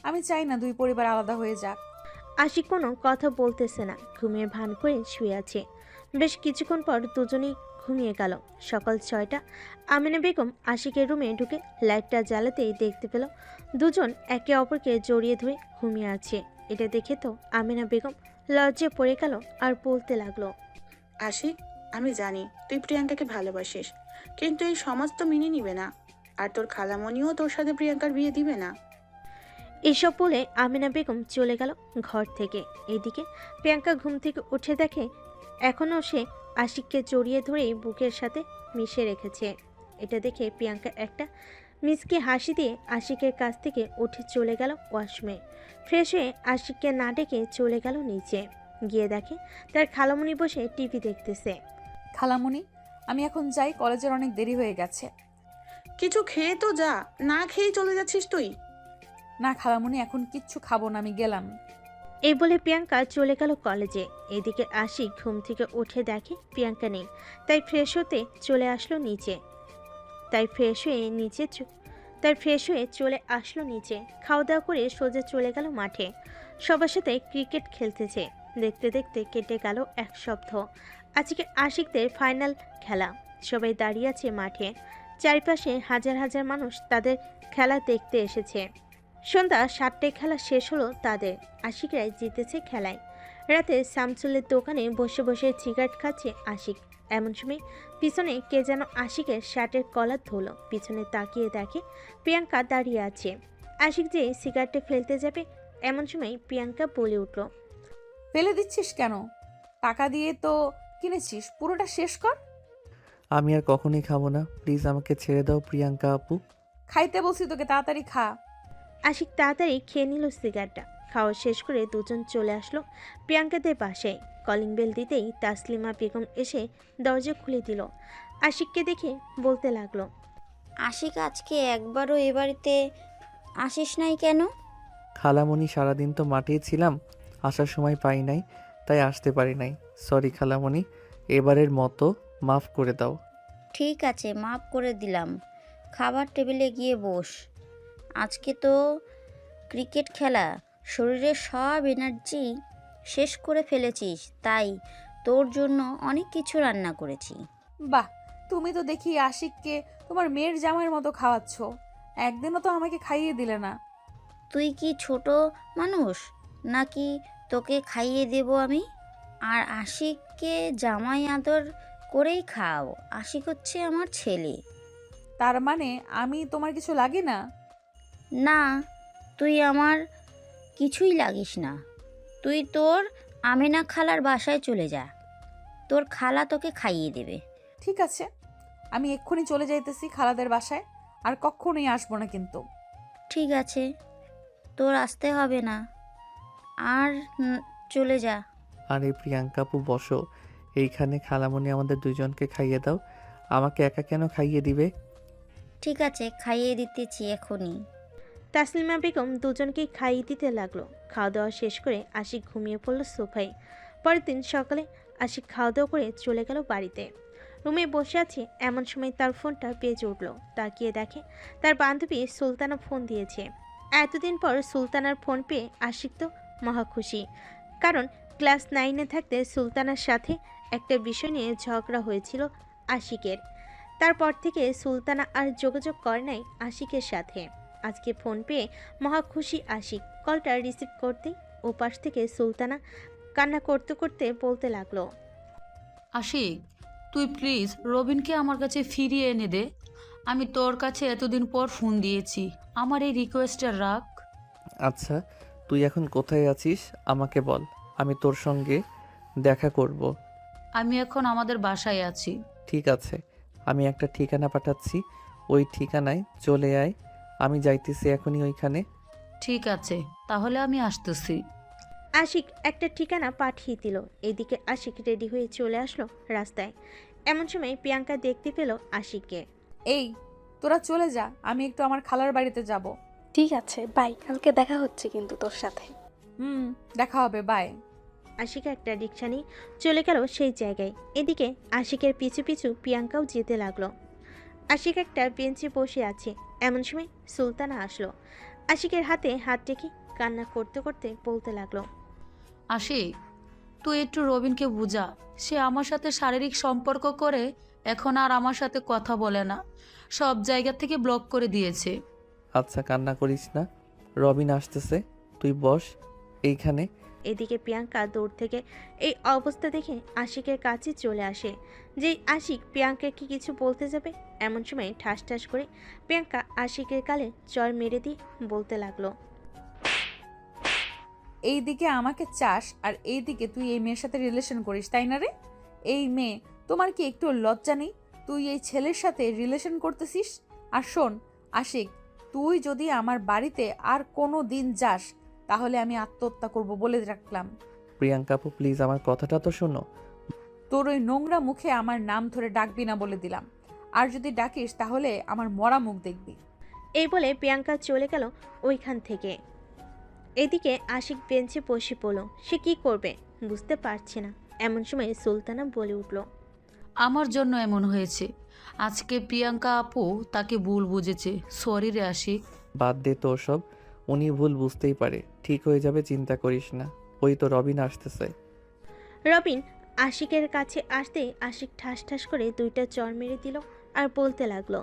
আমি চাই না দুই পরিবার আলাদা হয়ে যাক। আশিক কোনো কথা বলতেছে না, ঘুমিয়ে ভান করে শুয়ে আছে। বেশ কিছুক্ষণ পর দুজনেই ঘুমিয়ে গেল। সকাল 6টা। আমিনা বেগম আশিকের রুমে ঢুকে লাইটটা জ্বালাতেই দেখতে পেল দুজন একে অপরকে জড়িয়ে ধরে ঘুমিয়ে আছে। এটা দেখে তো আমিনা বেগম লজ্জায় পড়ে গেল আর বলতে লাগলো। আশিক, আমি জানি তুই প্রিয়াঙ্কাকে ভালোবাসিস, কিন্তু এই সমাজ তো মেনে নিবে না। আর তোর খালামণিও তোর সাথে প্রিয়াঙ্কার বিয়ে দিবে না। এসব বলে আমিনা বেগম চলে গেল ঘর থেকে। এদিকে প্রিয়াঙ্কা ঘুম থেকে উঠে দেখে এখনও সে আশিককে জড়িয়ে ধরেই বুকের সাথে মিশে রেখেছে। এটা দেখে প্রিয়াঙ্কা একটা মিষ্টি হাসি দিয়ে আশিকের কাছ থেকে উঠে চলে গেল ওয়াশরুমে। ফ্রেশ হয়ে আশিককে না ডেকে চলে গেল নিচে। গিয়ে দেখে তার খালামণি বসে টিভি দেখতেছে। খালামুনি, আমি এখন যাই, কলেজের অনেক দেরি হয়ে গেছে। কিছু খেয়ে তো যা, না খেয়েই চলে যাচ্ছিস তুই। না খালামুনি, এখন কিচ্ছু খাবো না, আমি গেলাম। এই বলে প্রিয়াঙ্কা চলে গেল কলেজে। এদিকে আশিক ঘুম থেকে উঠে দেখে প্রিয়াঙ্কা নেই, তাই ফ্রেশ হতে চলে আসলো নিচে। চলে আসলো নিচে। খাওয়া দাওয়া করে সোজা চলে গেল মাঠে। সবার সাথে ক্রিকেট খেলতেছে। দেখতে দেখতে কেটে গেল এক সপ্তাহ। আজকে আশিকদের ফাইনাল খেলা। সবাই দাঁড়িয়ে আছে মাঠে। চারপাশে হাজার হাজার মানুষ তাদের খেলা দেখতে এসেছে। সন্ধ্যা 7টায় খেলা শেষ হলো তাদের। আশিকরাই জিতেছে খেলায়। রাতে শামসুলের দোকানে বসে বসে সিগারেট খাচ্ছে আশিক। এমন সময় পিছনে কে যেন আশিকের শার্টের কলার ধরল। পিছনে তাকিয়ে দেখে প্রিয়াঙ্কা দাঁড়িয়ে আছে। আশিক যে সিগারেটে ফেলতে যাবে, এমন সময় প্রিয়াঙ্কা বলে উঠল। ফেলে দিচ্ছিস কেন? টাকা দিয়ে তো কিনেছিস, পুরোটা শেষ কর। আমি আর কখনোই খাবো না, প্লিজ আমাকে ছেড়ে দাও প্রিয়াঙ্কা আপু। খাইতে বলছি তোকে, তাড়াতাড়ি খা। আশিক তাড়াতাড়ি খেয়ে নিল সিগারেটটা। খাওয়া শেষ করে দুজন চলে আসলো প্রিয়াঙ্কাদের বাসায়। কলিং বেল দিতেই তাসলিমা বেগম এসে দরজা খুলে দিল। আশিককে দেখে বলতে লাগলো। আশিক, আজকে একবারও এ বাড়িতে আসিস নাই কেন? খালামণি, সারাদিন তো মাঠেই ছিলাম, আসার সময় পাই নাই, তাই আসতে পারি নাই। সরি খালামণি, এবারের মতো মাফ করে দাও। ঠিক আছে, মাফ করে দিলাম। খাবার টেবিলে গিয়ে বস। আজকে তো ক্রিকেট খেলা, শরীরের সব এনার্জি শেষ করে ফেলেছিস, তাই তোর জন্য অনেক কিছু রান্না করেছি। বাহ, তুমি তো দেখি আশিককে তোমার মেয়ের জামাইয়ের মতো খাওয়াচ্ছ। একদিনও তো আমাকে খাইয়ে দিলে না। তুই কি ছোট মানুষ নাকি তোকে খাইয়ে দেব আমি? আর আশিককে জামাই আদর করেই খাও। আশিক হচ্ছে আমার ছেলে। তার মানে আমি তোমার কিছু লাগে না? না, তুই আমার কিছুই লাগিস না। তুই তোর আমেনা খালার বাসায় চলে যা, তোর খালা তোকে খাইয়ে দেবে। ঠিক আছে, আমি এক্ষুনি চলে যাইতেছি খালাদের বাসায়, আর কখনোই আসবো না কিন্তু। ঠিক আছে, তোর আসতে হবে না, আর চলে যা। আরে প্রিয়াঙ্কা আপু বসো, এইখানে খালামণি আমাদের দুজনকে খাইয়ে দাও, আমাকে একা কেন খাইয়ে দিবে? ঠিক আছে, খাইয়ে দিতেছি এখনই। তাসলিমা বেগম দুজনকেই খাইয়ে দিতে লাগলো। খাওয়া দাওয়া শেষ করে আশিক ঘুমিয়ে পড়ল সোফায়। পরের দিন সকালে আশিক খাওয়া দাওয়া করে চলে গেল বাড়িতে। রুমে বসে আছে, এমন সময় তার ফোনটা বেজে উঠল। তাকিয়ে দেখে তার বান্ধবী সুলতানা ফোন দিয়েছে। এতদিন পর সুলতানার ফোন পেয়ে আশিক তো মহা খুশি, কারণ ক্লাস 9-এ থাকতে সুলতানার সাথে একটা বিষয় নিয়ে ঝগড়া হয়েছিল আশিকের। তারপর থেকে সুলতানা আর যোগাযোগ করে নাই আশিকের সাথে। আজকে ফোন পেয়ে মহা খুশি আশিক। কলটা রিসিভ করতেই ওপাশ থেকে সুলতানা কান্না করতে করতে বলতে লাগলো। আশিক, তুই প্লিজ রবিনকে আমার কাছে ফিরিয়ে এনে দে। আমি তোর কাছে এতদিন পর ফোন দিয়েছি, আমার এই রিকোয়েস্টটা রাখ। আচ্ছা, তুই এখন কোথায় আছিস আমাকে বল, আমি তোর সঙ্গে দেখা করব। আমি এখন আমাদের বাসায় আছি। ঠিক আছে, আমি একটা ঠিকানা পাঠাচ্ছি, ওই ঠিকানায় চলে আয়। আমি যাইতেছি এখনই ওইখানে। ঠিক আছে, তাহলে আমি আসতেছি। আশিক একটা ঠিকানা পাঠিয়ে দিল। এদিকে আশিক রেডি হয়ে চলে আসলো রাস্তায়। এমন সময় প্রিয়াঙ্কা দেখতে পেল আশিককে। এই, তোরা চলে যা, আমি একটু আমার খালার বাড়িতে যাব। ঠিক আছে, বাই, কালকে দেখা হচ্ছে কিন্তু তোর সাথে। হুম, দেখা হবে, বাই। আশিক একটা রিক্সা নিয়ে চলে গেল সেই জায়গায়। এদিকে আশিকের পিছু পিছু প্রিয়াঙ্কাও যেতে লাগলো। আশিক একটা বেঞ্চে বসে আছে, এমন সময় সুলতানা আসলো। আশিকের হাতে হাত রেখে কান্না করতে করতে বলতে লাগলো, আশিক, তুই একটু রবিনকে বুঝা। সে আমার সাথে শারীরিক সম্পর্ক করে এখন আর আমার সাথে কথা বলে না, সব জায়গা থেকে ব্লক করে দিয়েছে। আচ্ছা কান্না করিস না, রবিন আসতেছে, তুই বস এইখানে। এদিকে প্রিয়াঙ্কা দূর থেকে এই অবস্থা দেখে আশিকের কাছে চলে আসে। যেই আশিক প্রিয়াঙ্কাকে কিছু বলতে যাবে, এমন সময় ঠাস ঠাস করে প্রিয়াঙ্কা আশিকের গালে চড় মেরে দিয়ে বলতে লাগলো, এই দিকে আমাকে চাস আর এই দিকে তুই এই মেয়ের সাথে রিলেশন করিস, তাই না রে? এই মেয়ে, তোমার কি একটু লজ্জা নেই? তুই এই ছেলের সাথে রিলেশন করতেছিস। আর শোন আশিক, তুই যদি আমার বাড়িতে আর কোনো দিন যাস তাহলে আমি আত্মহত্যা করব বলে রাখলাম। প্রিয়াঙ্কা আপু প্লিজ আমার কথাটা তো শোনো। তোর ওই নোংরা মুখে আমার নাম ধরে ডাকবি না বলে দিলাম, আর যদি ডাকিস তাহলে আমার মরা মুখ দেখবি। এই বলে প্রিয়াঙ্কা চলে গেল ওইখান থেকে। এদিকে আশিক বেঞ্চে বসে পড়ল। সে কি করবে বুঝতে পারছে না। এমন সময় সুলতানা বলে উঠল, আমার জন্য এমন হয়েছে। আজকে প্রিয়াঙ্কা আপু তাকে ভুল বুঝেছে। সরি রে আশিক। বাদ দে তো ওসব, উনি ভুল বুঝতেই পারে, ঠিক হয়ে যাবে, চিন্তা করিস না। ওই তো রবিন আসতেছে। রবিন আশিকের কাছে আসতেই আশিক ঠাস ঠাস করে দুইটা চড় মেরে দিল আর বলতে লাগলো,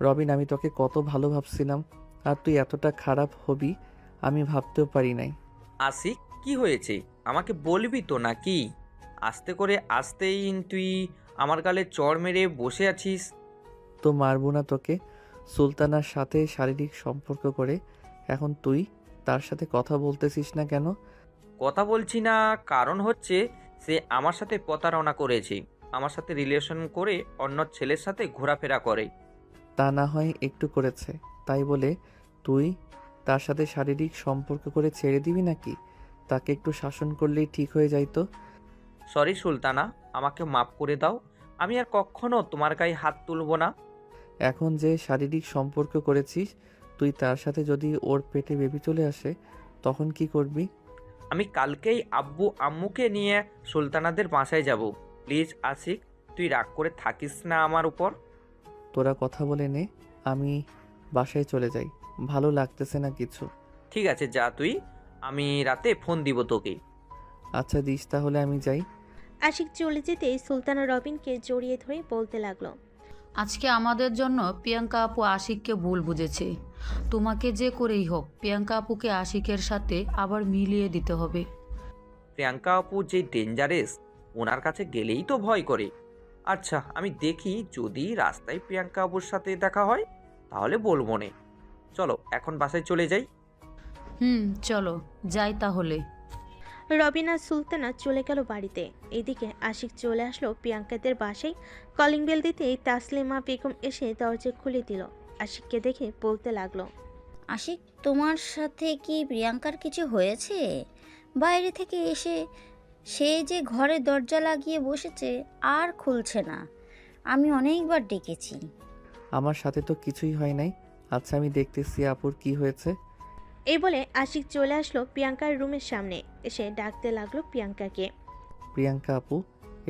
রবিন আমি তোকে কত ভালো ভাবছিলাম, আর তুই এতটা খারাপ হবি আমি ভাবতেও পারি নাই। আশিক, কি হয়েছে আমাকে বলবি তো নাকি? আস্তে করে আসতেই তুই আমার গালে চড় মেরে বসে আছিস। তো মারবো না তোকে? সুলতানার সাথে শারীরিক সম্পর্ক করে এখন তুই তার সাথে কথা বলতেছিস না কেন? কথা বলছি না কারণ হচ্ছে সে আমার সাথে প্রতারণা করেছে, আমার সাথে রিলেশন করে অন্য ছেলের সাথে ঘোরাফেরা করে। তা না হয় একটু করেছে, তাই বলে তুই তার সাথে শারীরিক সম্পর্ক করে ছেড়ে দিবি নাকি? তাকে একটু শাসন করলেই ঠিক হয়ে যাইতো। সরি সুলতানা, আমাকে মাফ করে দাও। আমি আর কখনো তোমার গায়ে হাত তুলব না। এখন যে শারীরিক সম্পর্ক করেছিস, তুই তার সাথে যদি ওর পেটে বেবি চলে আসে তখন কি করবি? আমি কালকেই আব্বু আম্মুকে নিয়ে সুলতানাদের বাসায় যাব। প্লিজ আশিক, তুই রাগ করে থাকিস না আমার উপর। তোরা কথা বলে নে, আমি বাসায় চলে যাই, ভালো লাগতেছে না কিছু। ঠিক আছে যা তুই, আমি রাতে ফোন দিব তোকে। আচ্ছা দিস তাহলে, আমি যাই। আশিক চলে যেতেই সুলতানা রবিনকে জড়িয়ে ধরে বলতে লাগলো, আজকে আমাদের জন্য প্রিয়াঙ্কা আপু আশিককে ভুল বুঝেছে। তোমাকে যে করেই হোক প্রিয়াঙ্কা আপুকে আশিকের সাথে আবার মিলিয়ে দিতে হবে। প্রিয়াঙ্কা আপু যে ডেঞ্জারেস, ওনার কাছে গেলেই তো ভয় করে। আচ্ছা আমি দেখি, যদি রাস্তায় প্রিয়াঙ্কা আপুর সাথে দেখা হয় তাহলে বলবো নে। চলো এখন বাসায় চলে যাই। চলো যাই তাহলে। রবিন আর সুলতানা চলে গেল বাড়িতে। এদিকে আশিক চলে আসলো প্রিয়াঙ্কাদের বাসায়। কলিং বেল দিতেই তাসলিমা বেগম এসে দরজা খুলে দিল। আশিককে দেখে বলতে লাগলো, আশিক, তোমার সাথে কি প্রিয়াঙ্কার কিছু হয়েছে? বাইরে থেকে এসে সে যে ঘরে দরজা লাগিয়ে বসেছে আর খুলছে না। আমি অনেকবার ডেকেছি। আমার সাথে তো কিছুই হয় নাই। আচ্ছা আমি দেখতেছি আপুর কি হয়েছে। এই বলে আশিক চলে আসলো প্রিয়াঙ্কার রুমের সামনে। এসে ডাকতে লাগলো প্রিয়াঙ্কাকে। প্রিয়াঙ্কা আপু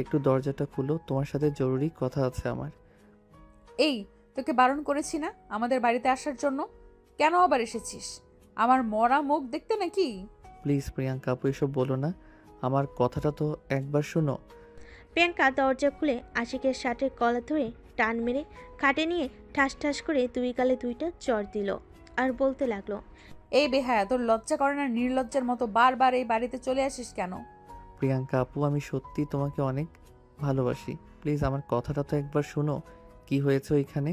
একটু দরজাটা খুলো, তোমার সাথে জরুরি কথা আছে আমার। এই, তোকে বারণ করেছি না আমাদের বাড়িতে আসার জন্য? কেন আবার এসেছিস? আমার মরা মুখ দেখতে নাকি? প্লিজ প্রিয়াঙ্কা আপু এসব বলো না, আমার কথাটা তো একবার শোনো। প্রিয়াঙ্কা দরজা খুলে আশিকের শার্টের কলার ধরে টান মেরে খাটে নিয়ে ঠাস ঠাস করে দুই গালে দুইটা চড় দিল আর বলতে লাগলো, এই বেহায়া, তোর লজ্জা করে না? নির্লজ্জার মতো বারবার এই বাড়িতে চলে আসিস কেন? প্রিয়াঙ্কা আপু আমি সত্যি তোমাকে অনেক ভালোবাসি, প্লিজ আমার কথাটা তো একবার শোনো। কি হয়েছে ওইখানে?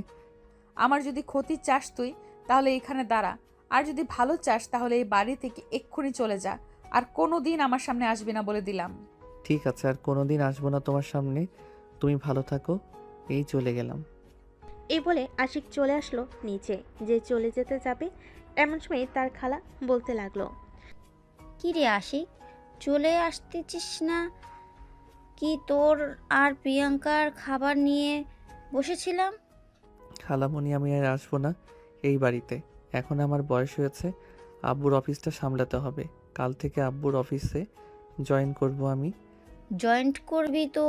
আমার যদি ক্ষতি চাস তুই তাহলে এখানে দাঁড়া, আর যদি ভালো চাস তাহলে এই বাড়ি থেকে এক্ষুনি চলে যা, আর কোনো দিন আমার সামনে আসবি না বলে দিলাম। ঠিক আছে, আর কোনোদিন আসবো না তোমার সামনে। তুমি ভালো থাকো, এই চলে গেলাম। এই বলে আশিক চলে আসলো নিচে। যে চলে যেতে যাবে, এমন সময় তার খালা বলতে লাগলো, কি রে আশিক, চলে আসতেছিস না? কি তোর আর প্রিয়াঙ্কার খাবার নিয়ে বসেছিলাম। খালামণি আমি আর আসবো না এই বাড়িতে, এখন আমার বয়স হয়েছে, আব্বুর অফিসটা সামলাতে হবে। কাল থেকে আব্বুর অফিসে জয়েন করব আমি। জয়েন্ট করবি তো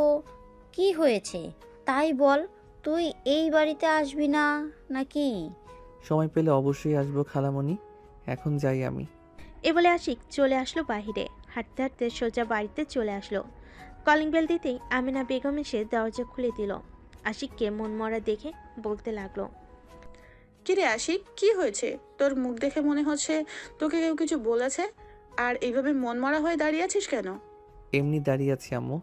কি হয়েছে তাই বল, তুই এই বাড়িতে আসবি না নাকি? সময় পেলে অবশ্যই আসবো খালামণি। এখন যাই আমি। এ বলে আশিক চলে আসলো বাহিরে। হাঁটতে হাঁটতে সোজা বাড়িতে চলে আসলো। কলিং বেল দিতেই আমিনা বেগম এসে দরজা খুলে দিল। আশিককে মনমরা দেখে বলতে লাগলো, কিরে আশিক, কি হয়েছে? তোর মুখ দেখে মনে হচ্ছে তোকে কেউ কিছু বলেছে। আর এইভাবে মন মরা হয়ে দাঁড়িয়ে আছিস কেন? এমনি দাঁড়িয়ে আছি আম্মু।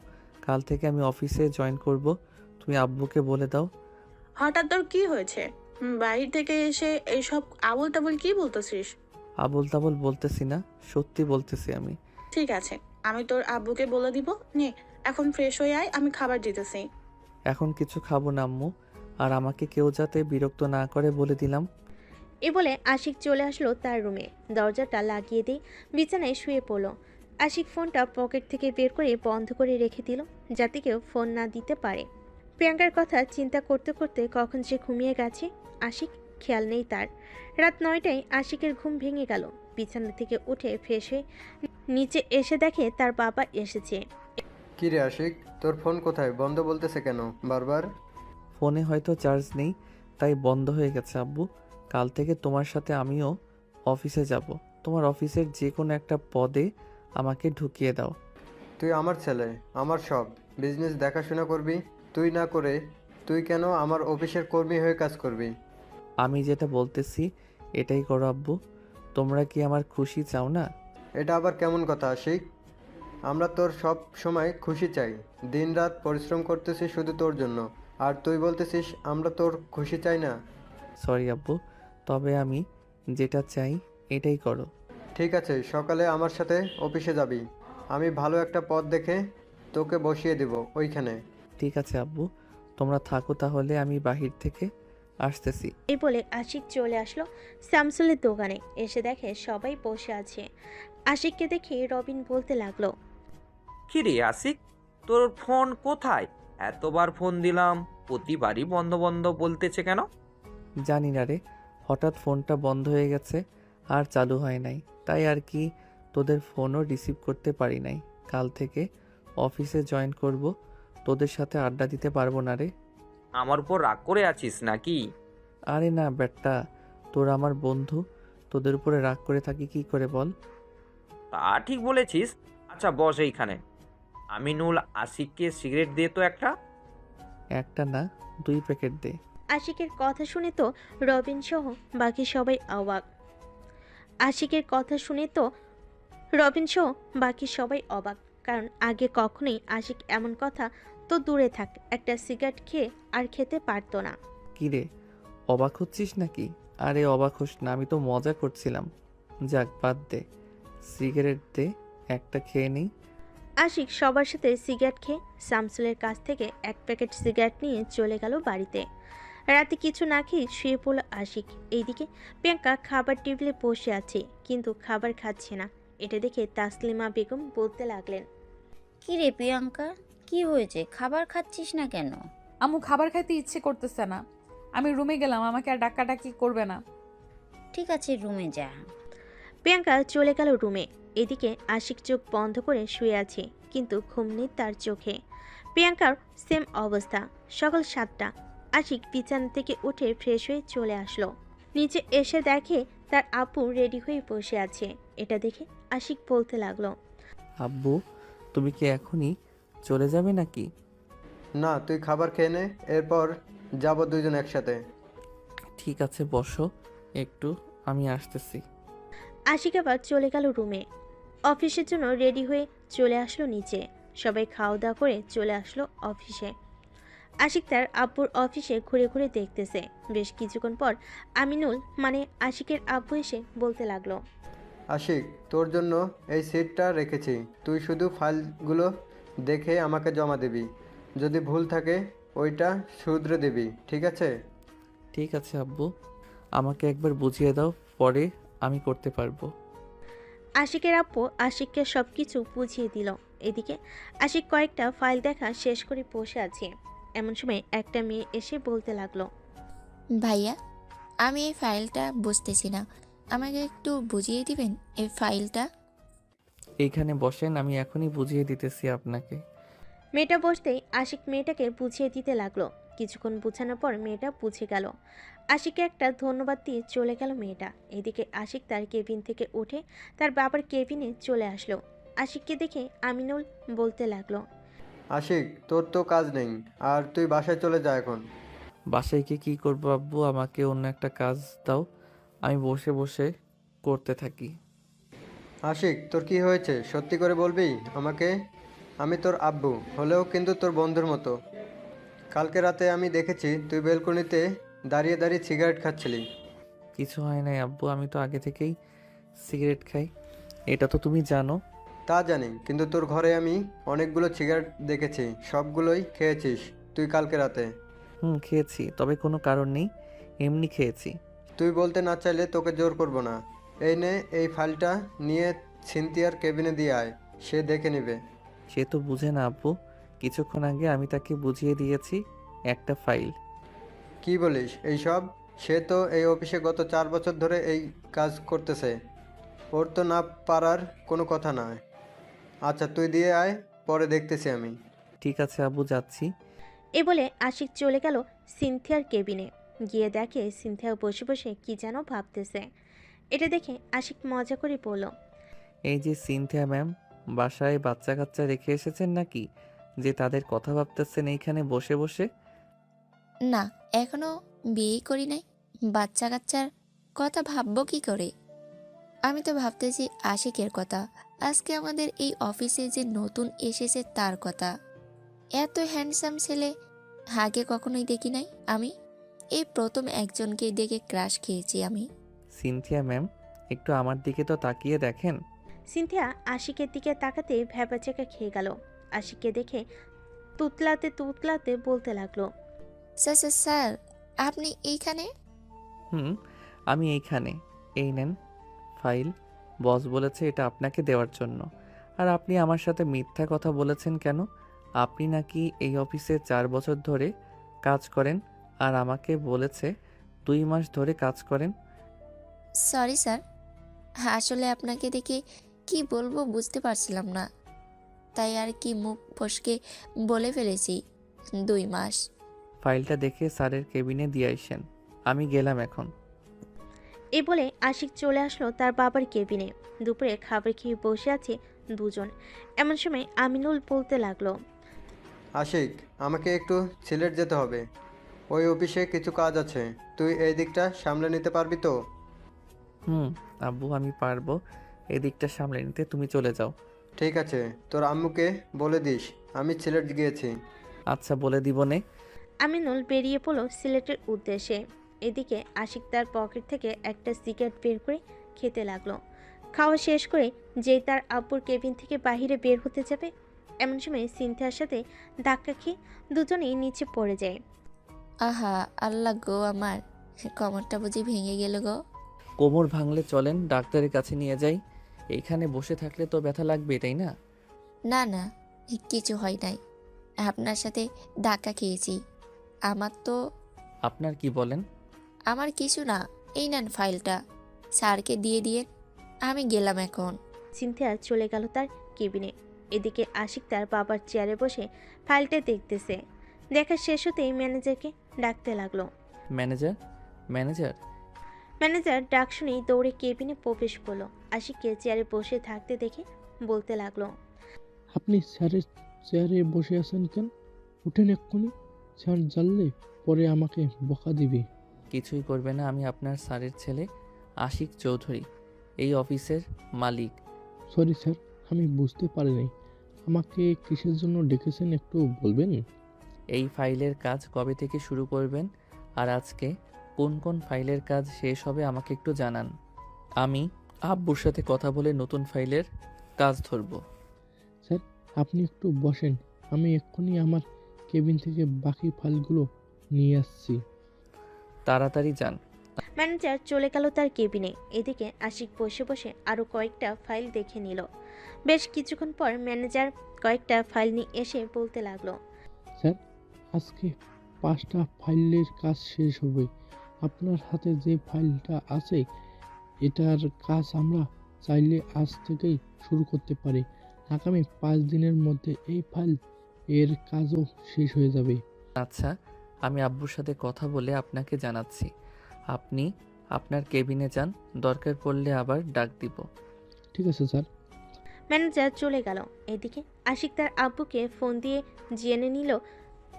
কাল থেকে আমি অফিসে জয়েন করব। তুমি আব্বুকে বলে দাও। হঠাৎ তোর কি হয়েছে? বাহির থেকে এসে এইসব আবল তাবল কি বলতেছিস? আবোল তাবোল বলতেছি না, সত্যি বলতেছি আমি। ঠিক আছে, আমি তোর আব্বুকে বলে দিব। নে, এখন ফ্রেশ হয়ে আয়, আমি খাবার দিতেছি। এখন কিছু খাবো না আম্মু। আর আমাকে কেউ যাতে বিরক্ত না করে বলে দিলাম। এ বলে আশিক চলে আসলো তার রুমে। দরজাটা লাগিয়ে দিয়ে বিছানায় শুয়ে পড়ল। আশিক ফোনটা পকেট থেকে বের করে বন্ধ করে রেখে দিল, যাতে কেউ ফোন না দিতে পারে। প্রিয়াঙ্কার কথা চিন্তা করতে করতে কখন সে ঘুমিয়ে গেছে আশিক খেয়াল নেই তার। রাত 9টায় আশিকের ঘুম ভেঙে গেল। বিছানা থেকে উঠে ফ্রেশ হয়ে নিচে এসে দেখে তার বাবা এসেছে। কি রে আশিক, তোর ফোন কোথায়? বন্ধ বলতেছে কেন বারবার? ফোনে হয়তো চার্জ নেই, তাই বন্ধ হয়ে গেছে আব্বু। কাল থেকে তোমার সাথে আমিও অফিসে যাব। তোমার অফিসের যে কোনো একটা পদে আমাকে ঢুকিয়ে দাও। তুই আমার ছেলে, আমার সব। বিজনেস দেখাশোনা করবি, তুই না করে তুই কেন আমার অফিসের কর্মী হয়ে কাজ করবি? আমি যেটা বলতেছি এটাই করো আব্বু। তোমরা কি আমার খুশি চাও না? এটা আবার কেমন কথা আশিক? আমরা তোর সব সময় খুশি চাই। দিনরাত পরিশ্রম করতেছিস শুধু তোর জন্য, আর তুই বলতেছিস আমরা তোর খুশি চাই না? সরি আব্বু, তবে আমি যেটা চাই এটাই করো। ঠিক আছে, সকালে আমার সাথে অফিসে যাবি। আমি ভালো একটা পদ দেখে তোকে বসিয়ে দিব ওইখানে। ঠিক আছে আব্বু, তোমরা থাকো তাহলে, আমি বাহির থেকে আসতেছি। এই বলে আশিক চলে আসলো শামসুলের দোকানে। এসে দেখে সবাই বসে আছে। আশিককে দেখে রবিন বলতে লাগলো, কি রে আশিক, তোর ফোন কোথায়? এতবার ফোন দিলাম, প্রতিবারই বন্ধ বন্ধ বলতেছে কেন? জানি না রে, হঠাৎ ফোনটা বন্ধ হয়ে গেছে আর চালু হয় নাই, তাই আর কি তোদের ফোনও রিসিভ করতে পারি নাই। কাল থেকে অফিসে জয়েন করব, তোদের সাথে আড্ডা দিতে পারবো না রে। আমার উপর রাগ করে আছিস নাকি? আরে না বেটা, তোরা আমার বন্ধু, তোদের উপরে রাগ করে থাকি কি করে বল? তা ঠিক বলেছিস। আচ্ছা বস এইখানে। আমিনুল, আশিককে সিগারেট দে তো একটা। একটা না, 2 প্যাকেট দে। আশিকের কথা শুনে তো রবিন সহ বাকি সবাই অবাক। আশিকের কথা শুনে তো রবিন সহ বাকি সবাই অবাক, কারণ আগে কখনোই আশিক এমন কথা তো দূরে থাক, একটা সিগারেট খেয়ে আর খেতে পারতো না। কি রে, অবাক হচ্ছিস নাকি? আরে অবাক হোস না, আমি তো মজা করছিলাম। যাক বাদ দে, সিগারেট দে, একটা খেয়ে নিই। আশিক সবার সাথে সিগারেট খেয়ে শামসুলের কাছ থেকে 1 প্যাকেট সিগারেট নিয়ে চলে গেল বাড়িতে। রাতে কিছু না খেয়ে শুয়ে পড়ল আশিক। এইদিকে প্রিয়াঙ্কা খাবার টেবিলে বসে আছে, কিন্তু খাবার খাচ্ছে না। এটা দেখে তাসলিমা বেগম বলতে লাগলেন, কি রে প্রিয়াঙ্কা, কি হয়েছে? খাবার খাচ্ছিস না কেন? আম্মু খাবার খাইতে ইচ্ছে করতেছে না। আমি রুমে গেলাম, আমাকে আর ডাকাডাকি করবে না। ঠিক আছে, রুমে যা। প্রিয়াঙ্কা চলে গেল রুমে। এদিকে আশিক চোখ বন্ধ করে শুয়ে আছে, কিন্তু ঘুম নেই তার চোখে। প্রিয়াঙ্কার সেম অবস্থা। সকাল 7টা। আশিক বিছানা থেকে উঠে ফ্রেশ হয়ে চলে আসলো। নিচে এসে দেখে তার আপু রেডি হয়ে বসে আছে। এটা দেখে আশিক বলতে লাগলো, আব্বু, তুমি কি এখনই চলে যাবে নাকি? না, তুই খাবার খেয়ে নে, এরপর যাব দুইজন একসাথে। ঠিক আছে বসো একটু, আমি আসতেছি। আশিক আবার চলে গেল রুমে। অফিসের জন্য রেডি হয়ে চলে আসলো নিচে। সবাই খাওয়া দাওয়া করে চলে আসলো অফিসে। আশিক তার আব্বুর অফিসে ঘুরে ঘুরে দেখতেছে। বেশ কিছুক্ষণ পর আমিনুল মানে আশিকের আব্বু এসে বলতে লাগলো, আশিক, তোর জন্য এই সিটটা রেখেছি। তুই শুধু ফাইলগুলো দেখে আমাকে জমা দিবি। যদি ভুল থাকে ওইটা শুধরে দিবি, ঠিক আছে? ঠিক আছে আব্বু, আমাকে একবার বুঝিয়ে দাও, পরে আমি করতে পারবো। আশিকের আব্বু আশিককে সব কিছু বুঝিয়ে দিল। এদিকে আশিক কয়েকটা ফাইল দেখা শেষ করে বসে আছে। এমন সময় একটা মেয়ে এসে বলতে লাগলো, ভাইয়া, আমি এই ফাইলটা বুঝতেছি না। আমাকে একটু বুঝিয়ে দিবেন এই ফাইলটা? এইখানে বসেন, আমি এখনই বুঝিয়ে দিতেছি আপনাকে। মেয়েটা বসতেই আশিক মেয়েটাকে বুঝিয়ে দিতে লাগলো। কিছুক্ষণ বুঝানোর পর মেয়েটা বুঝে গেল। আশিককে একটা ধন্যবাদ দিয়ে চলে গেল মেয়েটা। এদিকে আশিক তার কেবিন থেকে উঠে তার বাবার কেবিনে চলে আসলো। আশিককে দেখে আমিনুল বলতে লাগলো, আশিক, তোর তো কাজ নেই, আর তুই বাসায় চলে যা এখন। বাসায় গিয়ে কী করবো আব্বু? আমাকে অন্য একটা কাজ দাও, আমি বসে বসে করতে থাকি। আশিক, তোর কি হয়েছে সত্যি করে বলবি আমাকে? আমি তোর আব্বু হলেও কিন্তু তোর বন্ধুর মতো। কালকে রাতে আমি দেখেছি তুই বেলকনিতে দাঁড়িয়ে দাঁড়িয়ে সিগারেট খাচ্ছিলি। কিছু হয় নাই আব্বু, আমি তো আগে থেকেই সিগারেট খাই, এটা তো তুমি জানো। তা জানি, কিন্তু তোর ঘরে আমি অনেকগুলো সিগারেট দেখেছি, সবগুলোই খেয়েছিস তুই কালকে রাতে। খেয়েছি, তবে কোনো কারণ নেই, এমনি খেয়েছি। তুই বলতে না চাইলে তোকে জোর করব না। এই নে, এই ফাইলটা নিয়ে সিনথিয়ার কেবিনে দিয়ে আয়, সে দেখে নেবে। সে তো বুঝে না আব্বু, কিছুক্ষণ আগে আমি তাকে বুঝিয়ে দিয়েছি একটা ফাইল। কি বলিস এইসব? সে তো এই অফিসে গত 4 বছর ধরে এই কাজ করতেছে, ওর তো না পারার কোনো কথা নয়। আচ্ছা তুই দিয়ে আয়, পরে দেখতেছি আমি। ঠিক আছে আব্বু, যাচ্ছি। এ বলে আশিক চলে গেল সিনথিয়ার কেবিনে। গিয়ে দেখে সিনথিয়া বসে বসে কি যেন ভাবতেছে। এটা দেখে আশিক মজা করে বলল, এই যে সিনথিয়া ম্যাম, বাসায় বাচ্চা কাচ্চা রেখে এসেছেন নাকি, যে তাদের কথা ভাবতেছেন এইখানে বসে বসে? না, এখনো বিয়ে করি নাই। বাচ্চা কাচ্চার কথা ভাববো কি করে? আমি তো ভাবতেছি আশিকের কথা। আজকে আমাদের এই অফিসে যে নতুন এসেছে তার কথা। এত হ্যান্ডসাম ছেলে আগে কখনোই দেখি নাই আমি। এই প্রথম একজনকে দেখে ক্রাশ খেয়েছি আমি। সিনথিয়া ম্যাম, একটু আমার দিকে তো তাকিয়ে দেখেন। সিনথিয়া আশিকের দিকে তাকাতে ভ্যাবাচেকা খেয়ে গেল। আশিককে দেখে তুতলাতে তুতলাতে বলতে লাগলো, স্যার স্যার স্যার, আপনি এইখানে? আমি এইখানে। এই নেন ফাইল, বস বলেছে এটা আপনাকে দেওয়ার জন্য। আর আপনি আমার সাথে মিথ্যা কথা বলেছেন কেন? আপনি নাকি এই অফিসে 4 বছর ধরে কাজ করেন, আর আমাকে বলেছে 2 মাস ধরে কাজ করেন। সরি স্যার, আসলে আপনাকে দেখে কি বলবো বুঝতে পারছিলাম না, তাই আর কি মুখ ফসকে বলে ফেলেছি 2 মাস। ফাইলটা দেখে স্যারের কেবিনে দিয়ে আসেন, আমি গেলাম এখন। এ বলে আশিক চলে আসলো তার বাবার কেবিনে। দুপুরে খাবার খেয়ে বসে আছে দুজন। এমন সময় আমিনুল বলতে লাগলো, আশিক, আমাকে একটু সিলেট যেতে হবে, ওই অফিসে কিছু কাজ আছে। তুই এই দিকটা সামলে নিতে পারবি তো? আব্বু আমি পারবো, এদিকটা সামলে নিতে, তুমি চলে যাও। ঠিক আছে, তোর আম্মুকে বলে দিস আমি সিলেট গিয়েছি। আচ্ছা, বলে দিব নে। আমিনুল বেরিয়ে পড়লো সিলেটের উদ্দেশ্যে। এদিকে আশিক তার পকেট থেকে একটা সিগারেট বের করে খেতে লাগলো। খাওয়া শেষ করে যেই তার আব্বুর কেবিন থেকে বাইরে বের হতে যাবে, এমন সময় সিনথিয়ার সাথে ধাক্কা খেয়ে দুজনেই নিচে পড়ে যায়। আহা আল্লাহ গো, আমার কমরটা বুঝি ভেঙে গেল গো। কোমর ভাঙলে চলেন ডাক্তারের কাছে নিয়ে যাই, এইখানে বসে থাকলে তো ব্যথা লাগবে, তাই না? না না, কিছু হয় নাই। আপনার সাথে ধাক্কা খেয়েছি। আমার তো আপনার কি বলেন? আমার কিছু না। এই নেন ফাইলটা, স্যারকে দিয়ে দিয়ে আমি গেলাম এখন। সিনথিয়া চলে গেল তার কেবিনে। এদিকে আশিক তার বাবার চেয়ারে বসে ফাইলটা দেখতেছে। দেখা শেষ হতেই ম্যানেজারকে ডাকতে লাগলো। Manager, manager. ম্যানেজার ডাক শুনেই দৌড়ে কেবিনে প্রবেশ করলো। আশিককে চেয়ারে বসে থাকতে দেখে বলতে লাগলো, আপনি স্যারের চেয়ারে বসে আছেন কেন? উঠেন এক্ষুনি, স্যার জানলে পরে আমাকে বকা দিবে। কিছুই করবে না, আমি আপনার স্যারের ছেলে আশিক চৌধুরী, এই অফিসের মালিক। সরি স্যার, আমি বুঝতে পারিনি। আমাকে কিসের জন্য ডেকেছেন একটু বলবেন? এই ফাইলের কাজ কবে থেকে শুরু করবেন, আর আজকে কোন কোন ফাইলের কাজ শেষ হবে আমাকে একটু জানান। আমি আব্বুর সাথে কথা বলে নতুন ফাইলের কাজ ধরব। স্যার, আপনি একটু বসেন, আমি এক্ষুনি আমার কেবিন থেকে বাকি ফাইলগুলো নিয়ে আসছি। তাড়াতাড়ি যান। ম্যানেজার চলে গেল তার কেবিনে। এদিকে আশিক বসে বসে আরও কয়েকটা ফাইল দেখে নিল। বেশ কিছুক্ষণ পর ম্যানেজার কয়েকটা ফাইল নিয়ে এসে বলতে লাগলো, স্যার, আজকে 5টা ফাইলের কাজ শেষ হবে। আপনার হাতে যে ফাইলটা আছে এটার কাজ আমরা চাইলে আজ থেকেই শুরু করতে পারি। আগামী 5 দিনের মধ্যে এই ফাইল এর কাজও শেষ হয়ে যাবে। আচ্ছা, আমি আব্বুর সাথে কথা বলে আপনাকে জানাচ্ছি। আপনি আপনার কেবিনে যান, দরকার পড়লে আবার ডাক দিব। ঠিক আছে স্যার। ম্যানেজার চলে গেল। এদিকে আশিক তার আব্বুকে ফোন দিয়ে জেনে নিল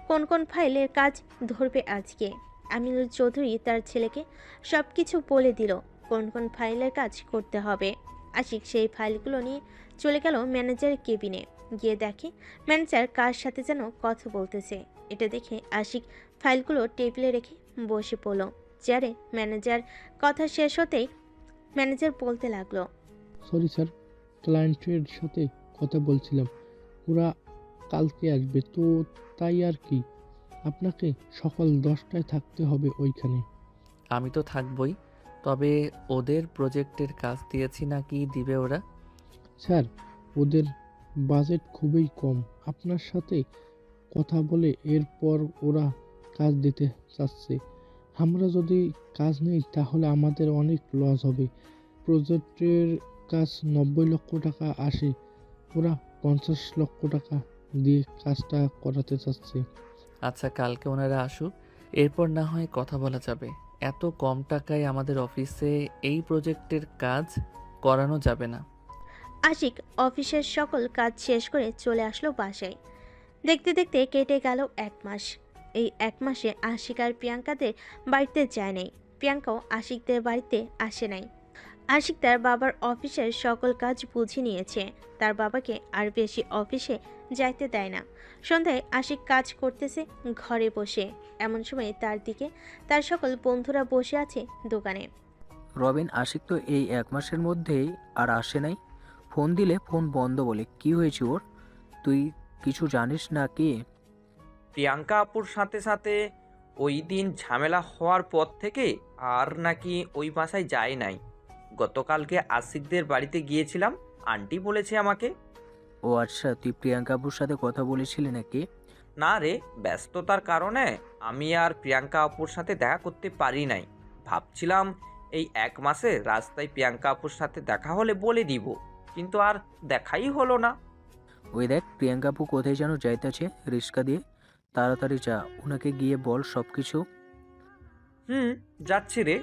কোন কোন ফাইলের কাজ ধরবে আজকে। আমিনুল চৌধুরী তার ছেলেকে সব কিছু বলে দিল কোন কোন ফাইলের কাজ করতে হবে। আশিক সেই ফাইলগুলো নিয়ে চলে গেল ম্যানেজারের কেবিনে। গিয়ে দেখে ম্যানেজার কার সাথে যেন কথা বলতেছে। এটা দেখে আশিক ফাইলগুলো টেবিলে রেখে বসে পড়ল চেয়ারে। ম্যানেজার কথা শেষ হতেই ম্যানেজার বলতে লাগলো, সরি স্যার, ক্লায়েন্টের সাথে কথা বলছিলাম, ওরা কালকে আসবে, তো তাই আর কি। আপনাকে সকাল 10টায় থাকতে হবে ওইখানে। আমি তো থাকবই, তবে ওদের প্রজেক্টের কাজ দিয়েছি না, কি দিবে ওরা? স্যার, ওদের বাজেট খুবই কম। আপনার সাথে কথা বলে এরপর ওরা কাজ দিতে চাচ্ছে। আমরা যদি কাজ নেই তাহলে আমাদের অনেক লস হবে। প্রজেক্টের কাজ 90 লক্ষ টাকা আসে, ওরা 50 লক্ষ টাকা দিয়ে কাজটা করাতে চাচ্ছে। আচ্ছা, কালকে ওনারা আসুক, এরপর না হয় কথা বলা যাবে। এত কম টাকায় আমাদের অফিসে এই প্রজেক্টের কাজ করানো যাবে না। আশিক অফিসের সকল কাজ শেষ করে চলে আসলো বাসায়। দেখতে দেখতে কেটে গেল 1 মাস। এই 1 মাসে আশিক আর প্রিয়াঙ্কাদের বাড়িতে যায় নাই। প্রিয়াঙ্কাও আশিকদের বাড়িতে আসে নাই। আশিক তার বাবার অফিসের সকল কাজ বুঝে নিয়েছে। তার বাবাকে আর বেশি অফিসে যাইতে দেয় না। সন্ধ্যায় আশিক কাজ করতেছে ঘরে বসে। এমন সময় তার দিকে তার সকল বন্ধুরা বসে আছে দোকানে। রবিন, আশিক তো এই 1 মাসের মধ্যেই আর আসে নাই। ফোন দিলে ফোন বন্ধ বলে, কি হয়েছে ওর? তুই কিছু জানিস না কি? প্রিয়াঙ্কা আপুর সাথে সাথে ওই দিন ঝামেলা হওয়ার পর থেকে আর নাকি ওই বাসায় যায় নাই। গতকালকে আশিকদের বাড়িতে গিয়েছিলাম, আন্টি বলেছে আমাকে। ও আচ্ছা, তুই প্রিয়াঙ্কাপুর সাথে কথা বলেছিলি নাকি? না রে, ব্যস্ততার কারণে আমি আর প্রিয়াঙ্কা আপুর সাথে দেখা করতে পারি নাই। ভাবছিলাম এই 1 মাসে রাস্তায় প্রিয়াঙ্কা আপুর সাথে দেখা হলে বলে দিব, কিন্তু আর দেখাই হলো না। ওই দেখ, প্রিয়াঙ্কাপু কোথায় যেন যাইতেছে রিক্সা দিয়ে। তাড়াতাড়ি যা, ওনাকে গিয়ে বল সব কিছু। যাচ্ছি রে।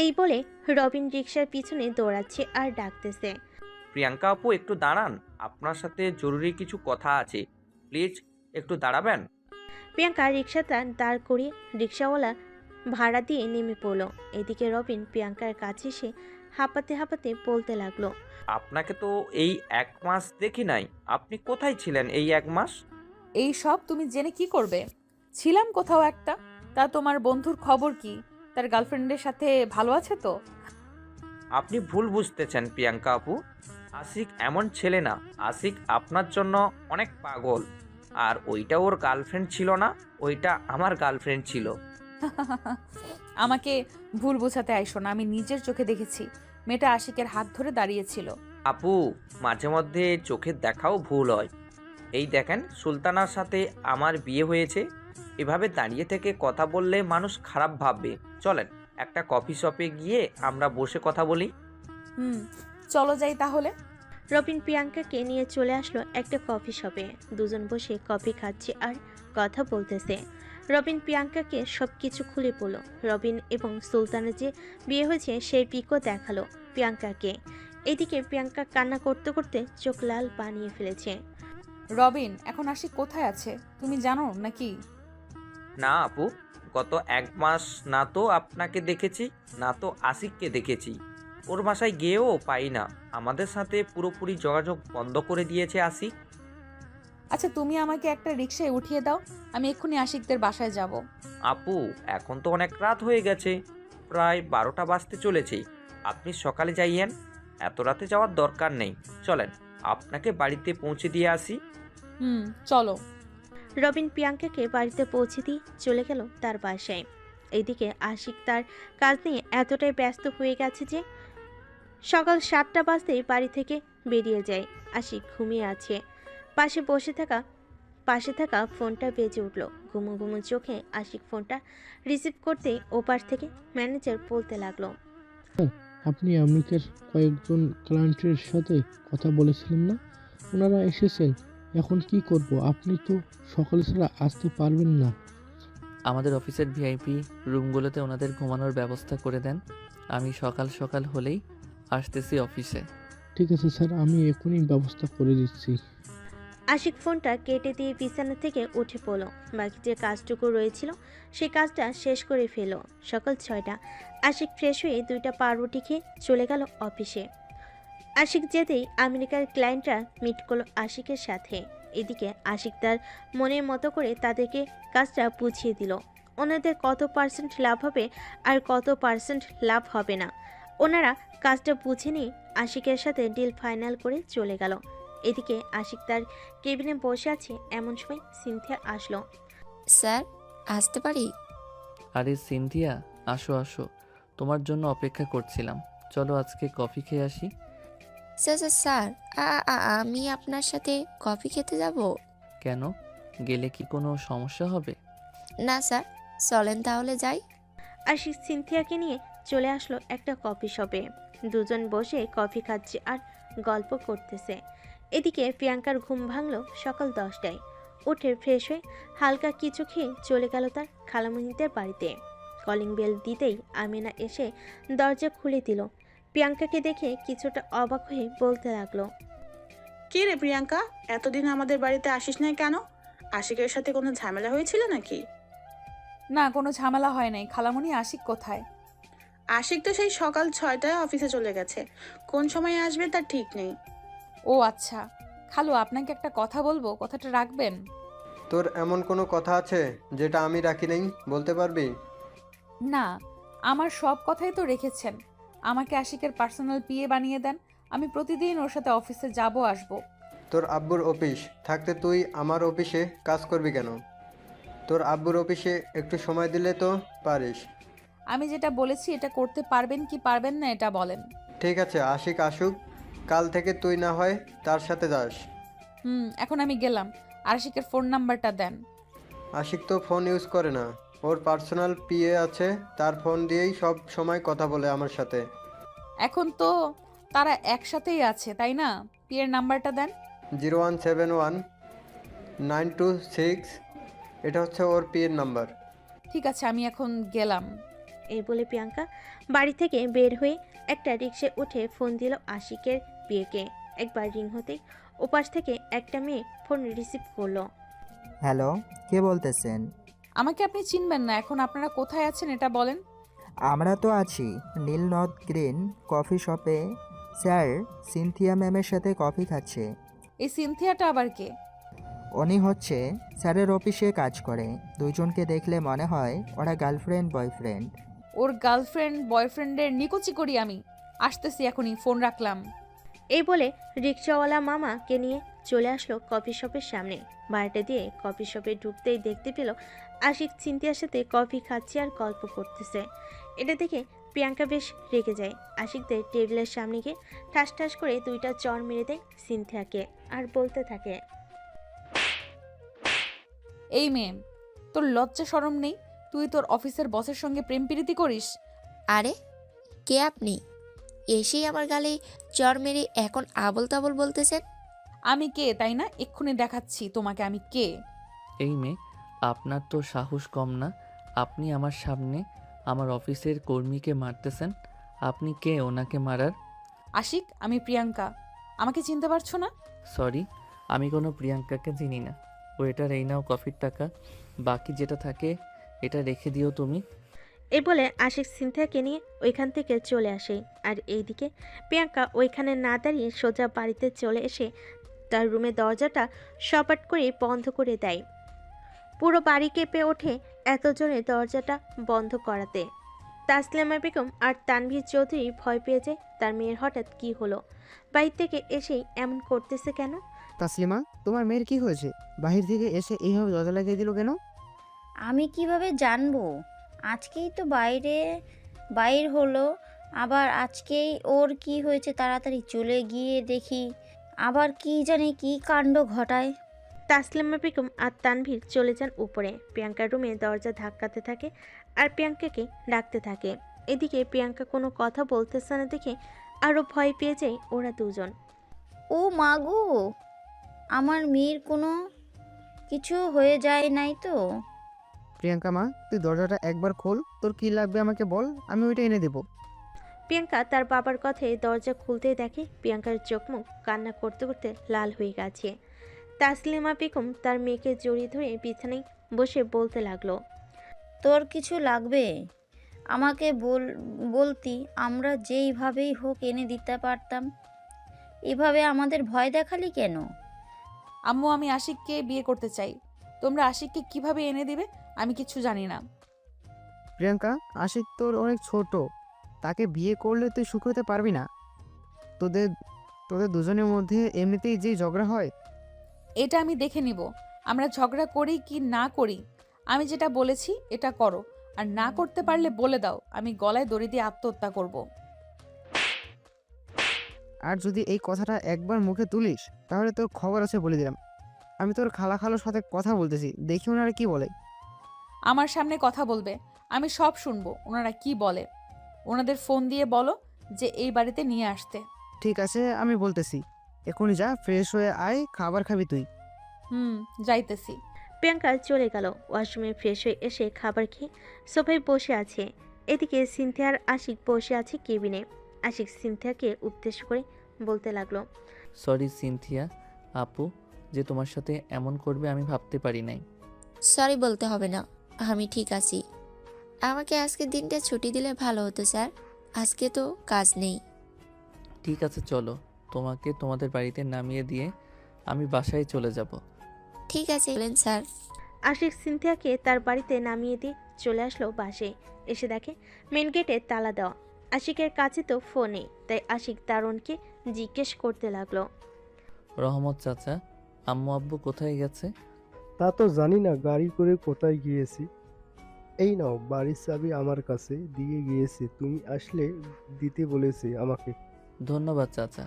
এই বলে রবিন রিক্সার পিছনে দৌড়াচ্ছে আর ডাকতেছে, প্রিয়াঙ্কা আপু একটু দাঁড়ান, আপনার সাথে জরুরি কিছু কথা আছে, প্লিজ একটু দাঁড়াবেন। প্রিয়াঙ্কা রিক্সাটা দাঁড় করিয়ে রিক্সাওয়ালা ভাড়া দিয়ে নেমে পড়ল। এদিকে রবিন প্রিয়াঙ্কার কাছে এসে হাঁপাতে হাঁপাতে বলতে লাগলো, আপনাকে তো এই 1 মাস দেখি নাই, আপনি কোথায় ছিলেন এই 1 মাস? এই সব তুমি জেনে কি করবে? ছিলাম কোথাও একটা। তা তোমার বন্ধুর খবর কি? তার গার্লফ্রেন্ডের সাথে ভালো আছে তো? আপনি ভুল বুঝতেছেন প্রিয়াঙ্কা আপু, আশিক এমন ছেলে না। আশিক আপনার জন্য অনেক পাগল। আর ওইটা ওর গার্লফ্রেন্ড ছিল না, ওইটা আমার গার্লফ্রেন্ড ছিল। আমাকে ভুল বোঝাতে আইসো না, আমি নিজের চোখে দেখেছি মেয়েটা আশিকের হাত ধরে দাঁড়িয়েছিল। আপু, মাঝে মধ্যে চোখের দেখাও ভুল হয়। এই দেখেন, সুলতানার সাথে আমার বিয়ে হয়েছে। এভাবে দাঁড়িয়ে থেকে কথা বললে মানুষ খারাপ ভাববে। চলেন একটা কফি শপে গিয়ে আমরা বসে কথা বলি। চলো যাই তাহলে। রবিন প্রিয়াঙ্কাকে নিয়ে চলে আসলো একটা কফি শপে। দুজন বসে কফি খাচ্ছে আর কথা বলতেছে। রবিন প্রিয়াঙ্কাকে সব কিছু খুলে বলল। রবিন এবং সুলতানের যে বিয়ে হয়েছে সেই পিকও দেখালো প্রিয়াঙ্কাকে। এদিকে প্রিয়াঙ্কা কান্না করতে করতে চোখ লাল বানিয়ে ফেলেছে। রবিন এখন আশিক কোথায় আছে তুমি জানো নাকি? না আপু, গত 1 মাস না তো আপনাকে দেখেছি, না তো আশিককে দেখেছি। ওর বাসায় গিয়েও পাই না। আমাদের সাথে পুরোপুরি যোগাযোগ বন্ধ করে দিয়েছে আশিক। আচ্ছা তুমি আমাকে একটা রিকশায় উঠিয়ে দাও, আমি এক্ষুনি আশিকদের বাসায় যাব। আপু, এখন তো অনেক রাত হয়ে গেছে, প্রায় 12টা বাজতে চলেছে। আপনি সকালে যাইয়েন, এত রাতে যাওয়ার দরকার নেই। চলেন আপনাকে বাড়িতে পৌঁছে দিয়ে আসি। চলো। রবিন প্রিয়াঙ্কাকে বাড়িতে পৌঁছে দিয়ে চলে গেল তার বাসায়। এইদিকে আশিক তার কাজ নিয়ে এতটাই ব্যস্ত হয়ে গেছে যে সকাল 7টা বাজতেই বাড়ি থেকে বেরিয়ে যায়। আশিক ঘুমিয়ে আছে। পাশে থাকা ফোনটা বেজে উঠল। ঘুমো ঘুমো চোখে আশিক ফোনটা রিসিভ করতেই ওপাশ থেকে ম্যানেজার বলতে লাগলো, আপনি আমেরিকার কয়েকজন ক্লায়েন্টের সাথে কথা বলেছিলেন না? ওনারা এসেছেন। এখন কি করব? আপনি তো সকাল ছাড়া আসতে পারবেন না। আমাদের অফিসের ভিআইপি রুমগুলোতে ওনাদের ঘুমানোর ব্যবস্থা করে দেন। আমি সকাল সকাল হলেই আসতেছি অফিসে। ঠিক আছে স্যার, আমি এখনই ব্যবস্থা করে দিচ্ছি। আশিক ফোনটা কেটে দিয়ে বিছানা থেকে উঠে পড়ল। বাকি যে কাজটুকু রয়েছিল সেই কাজটা শেষ করে ফেল। সকাল 6টা। আশিক ফ্রেশ হয়ে 2টা পাউরুটি খেয়ে চলে গেল অফিসে। আশিক যেতেই আমেরিকার ক্লায়েন্টরা মিট করলো আশিকের সাথে। এদিকে আশিক তার মনের মতো করে তাদেরকে কাজটা বুঝিয়ে দিল। ওনাদের কত পার্সেন্ট লাভ হবে আর কত পার্সেন্ট লাভ হবে না ওনারা কাজটা বুঝে নিয়ে আশিকের সাথে ডিল ফাইনাল করে চলে গেল। এদিকে আশিক তার কেবিনে বসে আছে, এমন সময় সিনথিয়া আসলো। স্যার, আসতে পারি? আরে সিনথিয়া, আসো আসো, তোমার জন্য অপেক্ষা করছিলাম। চলো আজকে কফি খেয়ে আসি। স্যার স্যার স্যার, আমি আপনার সাথে কফি খেতে যাব? কেন, গেলে কি কোনো সমস্যা হবে? না স্যার, চলেন তাহলে যাই। আশিক সিনথিয়াকে নিয়ে চলে আসলো একটা কফি শপে। দুজন বসে কফি খাচ্ছে আর গল্প করতেছে। এদিকে প্রিয়াঙ্কার ঘুম ভাঙলো সকাল 10টায়। উঠে ফ্রেশ হয়ে হালকা কিছু খেয়ে চলে গেল তার খালামণিদের বাড়িতে। কলিং বেল দিতেই আমিনা এসে দরজা খুলে দিল। প্রিয়াঙ্কাকে দেখে কিছুটা অবাক হয়ে বলতে লাগলো, কি রে প্রিয়াঙ্কা, এতদিন আমাদের বাড়িতে আসিস নাই কেন? আশিকের সাথে কোনো ঝামেলা হয়েছিল নাকি? না, কোনো ঝামেলা হয় নাই। খালামণি, আশিক কোথায়? আশিক তো সেই সকাল 6টায় অফিসে চলে গেছে, কোন সময় আসবে তার ঠিক নেই। ও আচ্ছা। খালু, আপনাকে একটা কথা বলবো, কথাটা রাখবেন? তোর এমন কোনো কথা আছে যেটা আমি রাখি নাই, বলতে পারবি? না, আমার সব কথাই তো রেখেছেন। আমাকে আশিকের পার্সোনাল পিএ বানিয়ে দেন। আমি প্রতিদিন ওর সাথে অফিসে যাব আসবো। তোর আব্বুর অফিস থাকতে তুই আমার অফিসে কাজ করবি কেন? তোর আব্বুর অফিসে একটু সময় দিলে তো পারিস। আমি যেটা বলেছি এটা করতে পারবেন কি পারবেন না এটা বলেন। ঠিক আছে, আশিক আসুক, কাল থেকে তুই না হয় তার সাথে যাস। এখন আমি গেলাম। আশিকের ফোন নাম্বারটা দেন। আশিক তো ফোন ইউজ করে না, ওর পার্সোনাল পিএ আছে, তার ফোন দিয়েই সব সময় কথা বলে আমার সাথে। এখন তো তারা একসাথেই আছে, তাই না? পিএর নাম্বারটা দেন। 0171926, এটা হচ্ছে ওর পিএর নাম্বার। ঠিক আছে, আমি এখন গেলাম। এই বলে প্রিয়াঙ্কা বাড়ি থেকে বের হয়ে একটা রিক্সায় উঠে ফোন দিল আশিকের বিয়েকে। একবার রিং হতেই ওপাশ থেকে একটা মেয়ে ফোন রিসিভ করলো। হ্যালো, কে বলতেছেন? আমাকে আপনি চিনবেন না, এখন আপনারা কোথায় আছেন এটা বলেন। আমরা তো আছি নীল নর্থ গ্রিন কফি শপে। স্যার সিনথিয়া ম্যামের সাথে কফি খাচ্ছে। এই সিনথিয়াটা আবার কে? উনি হচ্ছে স্যারের অফিসে কাজ করে। দুইজনকে দেখলে মনে হয় ওরা গার্লফ্রেন্ড বয়ফ্রেন্ড। ওর গার্লফ্রেন্ড বয়ফ্রেন্ডের নিকুচি করি আমি। আসতেছি এখনই, ফোন রাখলাম। এই বলে রিক্সাওয়ালা মামাকে নিয়ে চলে আসলো কফি শপের সামনে। বাড়িটা দিয়ে কফি শপে ঢুকতেই দেখতে পেল আশিক সিনথিয়ার সাথে কফি খাচ্ছে আর গল্প করতেছে। এটা দেখে প্রিয়াঙ্কা বেশ রেগে যায়। আশিকদের টেবিলের সামনে গিয়ে ঠাস ঠাস করে 2টা চড় মেরে দেয় সিনথিয়াকে আর বলতে থাকে, এই মেয়ে, তোর লজ্জা শরম নেই? তুই তোর অফিসের বসের সঙ্গে প্রেম প্রীতি করিস? আরে, কে আপনি? এসেই আমার গালে চর মেরে এখন আবল তাবল বলতেছেন। আমি কে তাই না? এক্ষুনি দেখাচ্ছি তোমাকে আমি কে। এই মেয়ে, আপনার তো সাহস কম না? আপনি আমার সামনে আমার অফিসের কর্মীকে মারতেছেন। আপনি কে ওনাকে মারার? আশিক, আমি প্রিয়াঙ্কা। আমাকে চিনতে পারছো না? সরি, আমি কোনো প্রিয়াঙ্কাকে চিনি না। ওয়েটার, এই নাও কফির টাকা, বাকি যেটা থাকে এটা রেখে দিও তুমি। এই বলে আশিক সিনথিয়াকে নিয়ে ওইখান থেকে চলে আসে। আর এইদিকে প্রিয়াঙ্কা ওইখানে না দাঁড়িয়ে সোজা বাড়িতে চলে এসে তার রুমের দরজাটা সপাট করে বন্ধ করে দেয়। পুরো বাড়ি কেঁপে ওঠে এত জোরে দরজাটা বন্ধ করাতে। তাসলিমা বেগম আর তানভীর চৌধুরী ভয় পেয়ে যায় তার মেয়ের হঠাৎ কি হলো, বাড়ি থেকে এসেই এমন করতেছে কেন। তাসলিমা, তোমার মেয়ের কি হয়েছে? বাহির থেকে এসে এইভাবে দরজা লাগিয়ে দিল কেন? আমি কিভাবে জানবো? আজকেই তো বাইর হলো, আবার আজকেই ওর কি হয়েছে তাড়াতাড়ি চলে গিয়ে দেখি আবার কি জানি কি কাণ্ড ঘটায়। তাসলিমা বেগম আর তানভীর চলে যান উপরে। প্রিয়াঙ্কার রুমে দরজা ধাক্কাতে থাকে আর প্রিয়াঙ্কাকে ডাকতে থাকে। এদিকে প্রিয়াঙ্কা কোনো কথা বলতেছে না দেখে আরও ভয় পেয়ে যায় ওরা দুজন। ও মা গো, আমার মেয়ের কোনো কিছু হয়ে যায় নাই তো? প্রিয়াঙ্কা মা, তুই দরজাটা একবার খোল, তোর কি লাগবে আমাকে বল, আমি ওইটা এনে দেবো। প্রিয়াঙ্কা তার বাবার কথায় দরজা খুলতেই দেখে প্রিয়াঙ্কার চোখ মুখ কান্না করতে করতে লাল হয়ে গেছে। তাসলিমা বেগম তার মেয়েকে জড়িয়ে ধরে বিছানায় বসে বলতে লাগলো, তোর কিছু লাগবে আমাকে বলতি, আমরা যেইভাবেই হোক এনে দিতে পারতাম। এভাবে আমাদের ভয় দেখালি কেন? আম্মু, আমি আশিককে বিয়ে করতে চাই। তোমরা আশিককে কিভাবে এনে দিবে আমি কিছু জানি না। প্রিয়াঙ্কা, আশিক তোর অনেক ছোট, তাকে বিয়ে করলে তুই সুখী হতে পারবি না। তোদের তোদের দুজনের মধ্যে এমনিতেই যে ঝগড়া হয়। এটা আমি দেখে নিব, আমরা ঝগড়া করি কি না করি। আমি যেটা বলেছি এটা করো, আর না করতে পারলে বলে দাও, আমি গলায় দড়ি দিয়ে আত্মহত্যা করব। আর যদি এই কথাটা একবার মুখে তুলিস তাহলে তোর খবর আছে বলে দিলাম। আমি তোর খালার সাথে কথা বলতেছি, দেখি ওনারা কি বলে। আমার সামনে কথা বলবে, আমি সব শুনবো ওনারা কি বলে। ওনাদের ফোন দিয়ে বলো যে এই বাড়িতে নিয়ে আসতে। ঠিক আছে, আমি বলতেছি। এখনই যা, ফ্রেশ হয়ে আয়, খাবার খাবি তুই। যাইতেছি। প্রিয়াঙ্কা চলে গেল ওয়াশরুমে। ফ্রেশ হয়ে এসে খাবার খেয়ে সোফায় বসে আছে। এদিকে সিনথিয়ার আশিক বসে আছে কেবিনে। আশিক সিনথিয়াকে উদ্দেশ্য করে বলতে লাগলো, সরি সিনথিয়া আপু, যে তোমার সাথে এমন করবে আমি ভাবতে পারি নাই। সরি বলতে হবে না, আমি ঠিক আছি। আমাকে আজকে দিনটা ছুটি দিলে ভালো হতো স্যার, আজকে তো কাজ নেই। ঠিক আছে চলো, তোমাকে তোমাদের বাড়িতে নামিয়ে দিয়ে আমি বাসায় চলে যাব। ঠিক আছে বলেন স্যার। আশিক সিনথিয়াকে তার বাড়িতে নামিয়ে দিয়ে চলে আসলো বাসে। এসে দেখে মেন গেটে তালা দেওয়া। আশিকের কাছে তো ফোন নেই, তাই আশিক দারোয়ানকে জিজ্ঞেস করতে লাগলো, রহমত চাচা, আম্মু আব্বু কোথায় গেছে? তা তো জানি না, গাড়ি করে কোথায় গিয়েছি। এই নাও, বাড়ির চাবি আমার কাছে দিয়ে গিয়েছি, তুমি আসলে দিতে বলেছে আমাকে। ধন্যবাদ চাচা।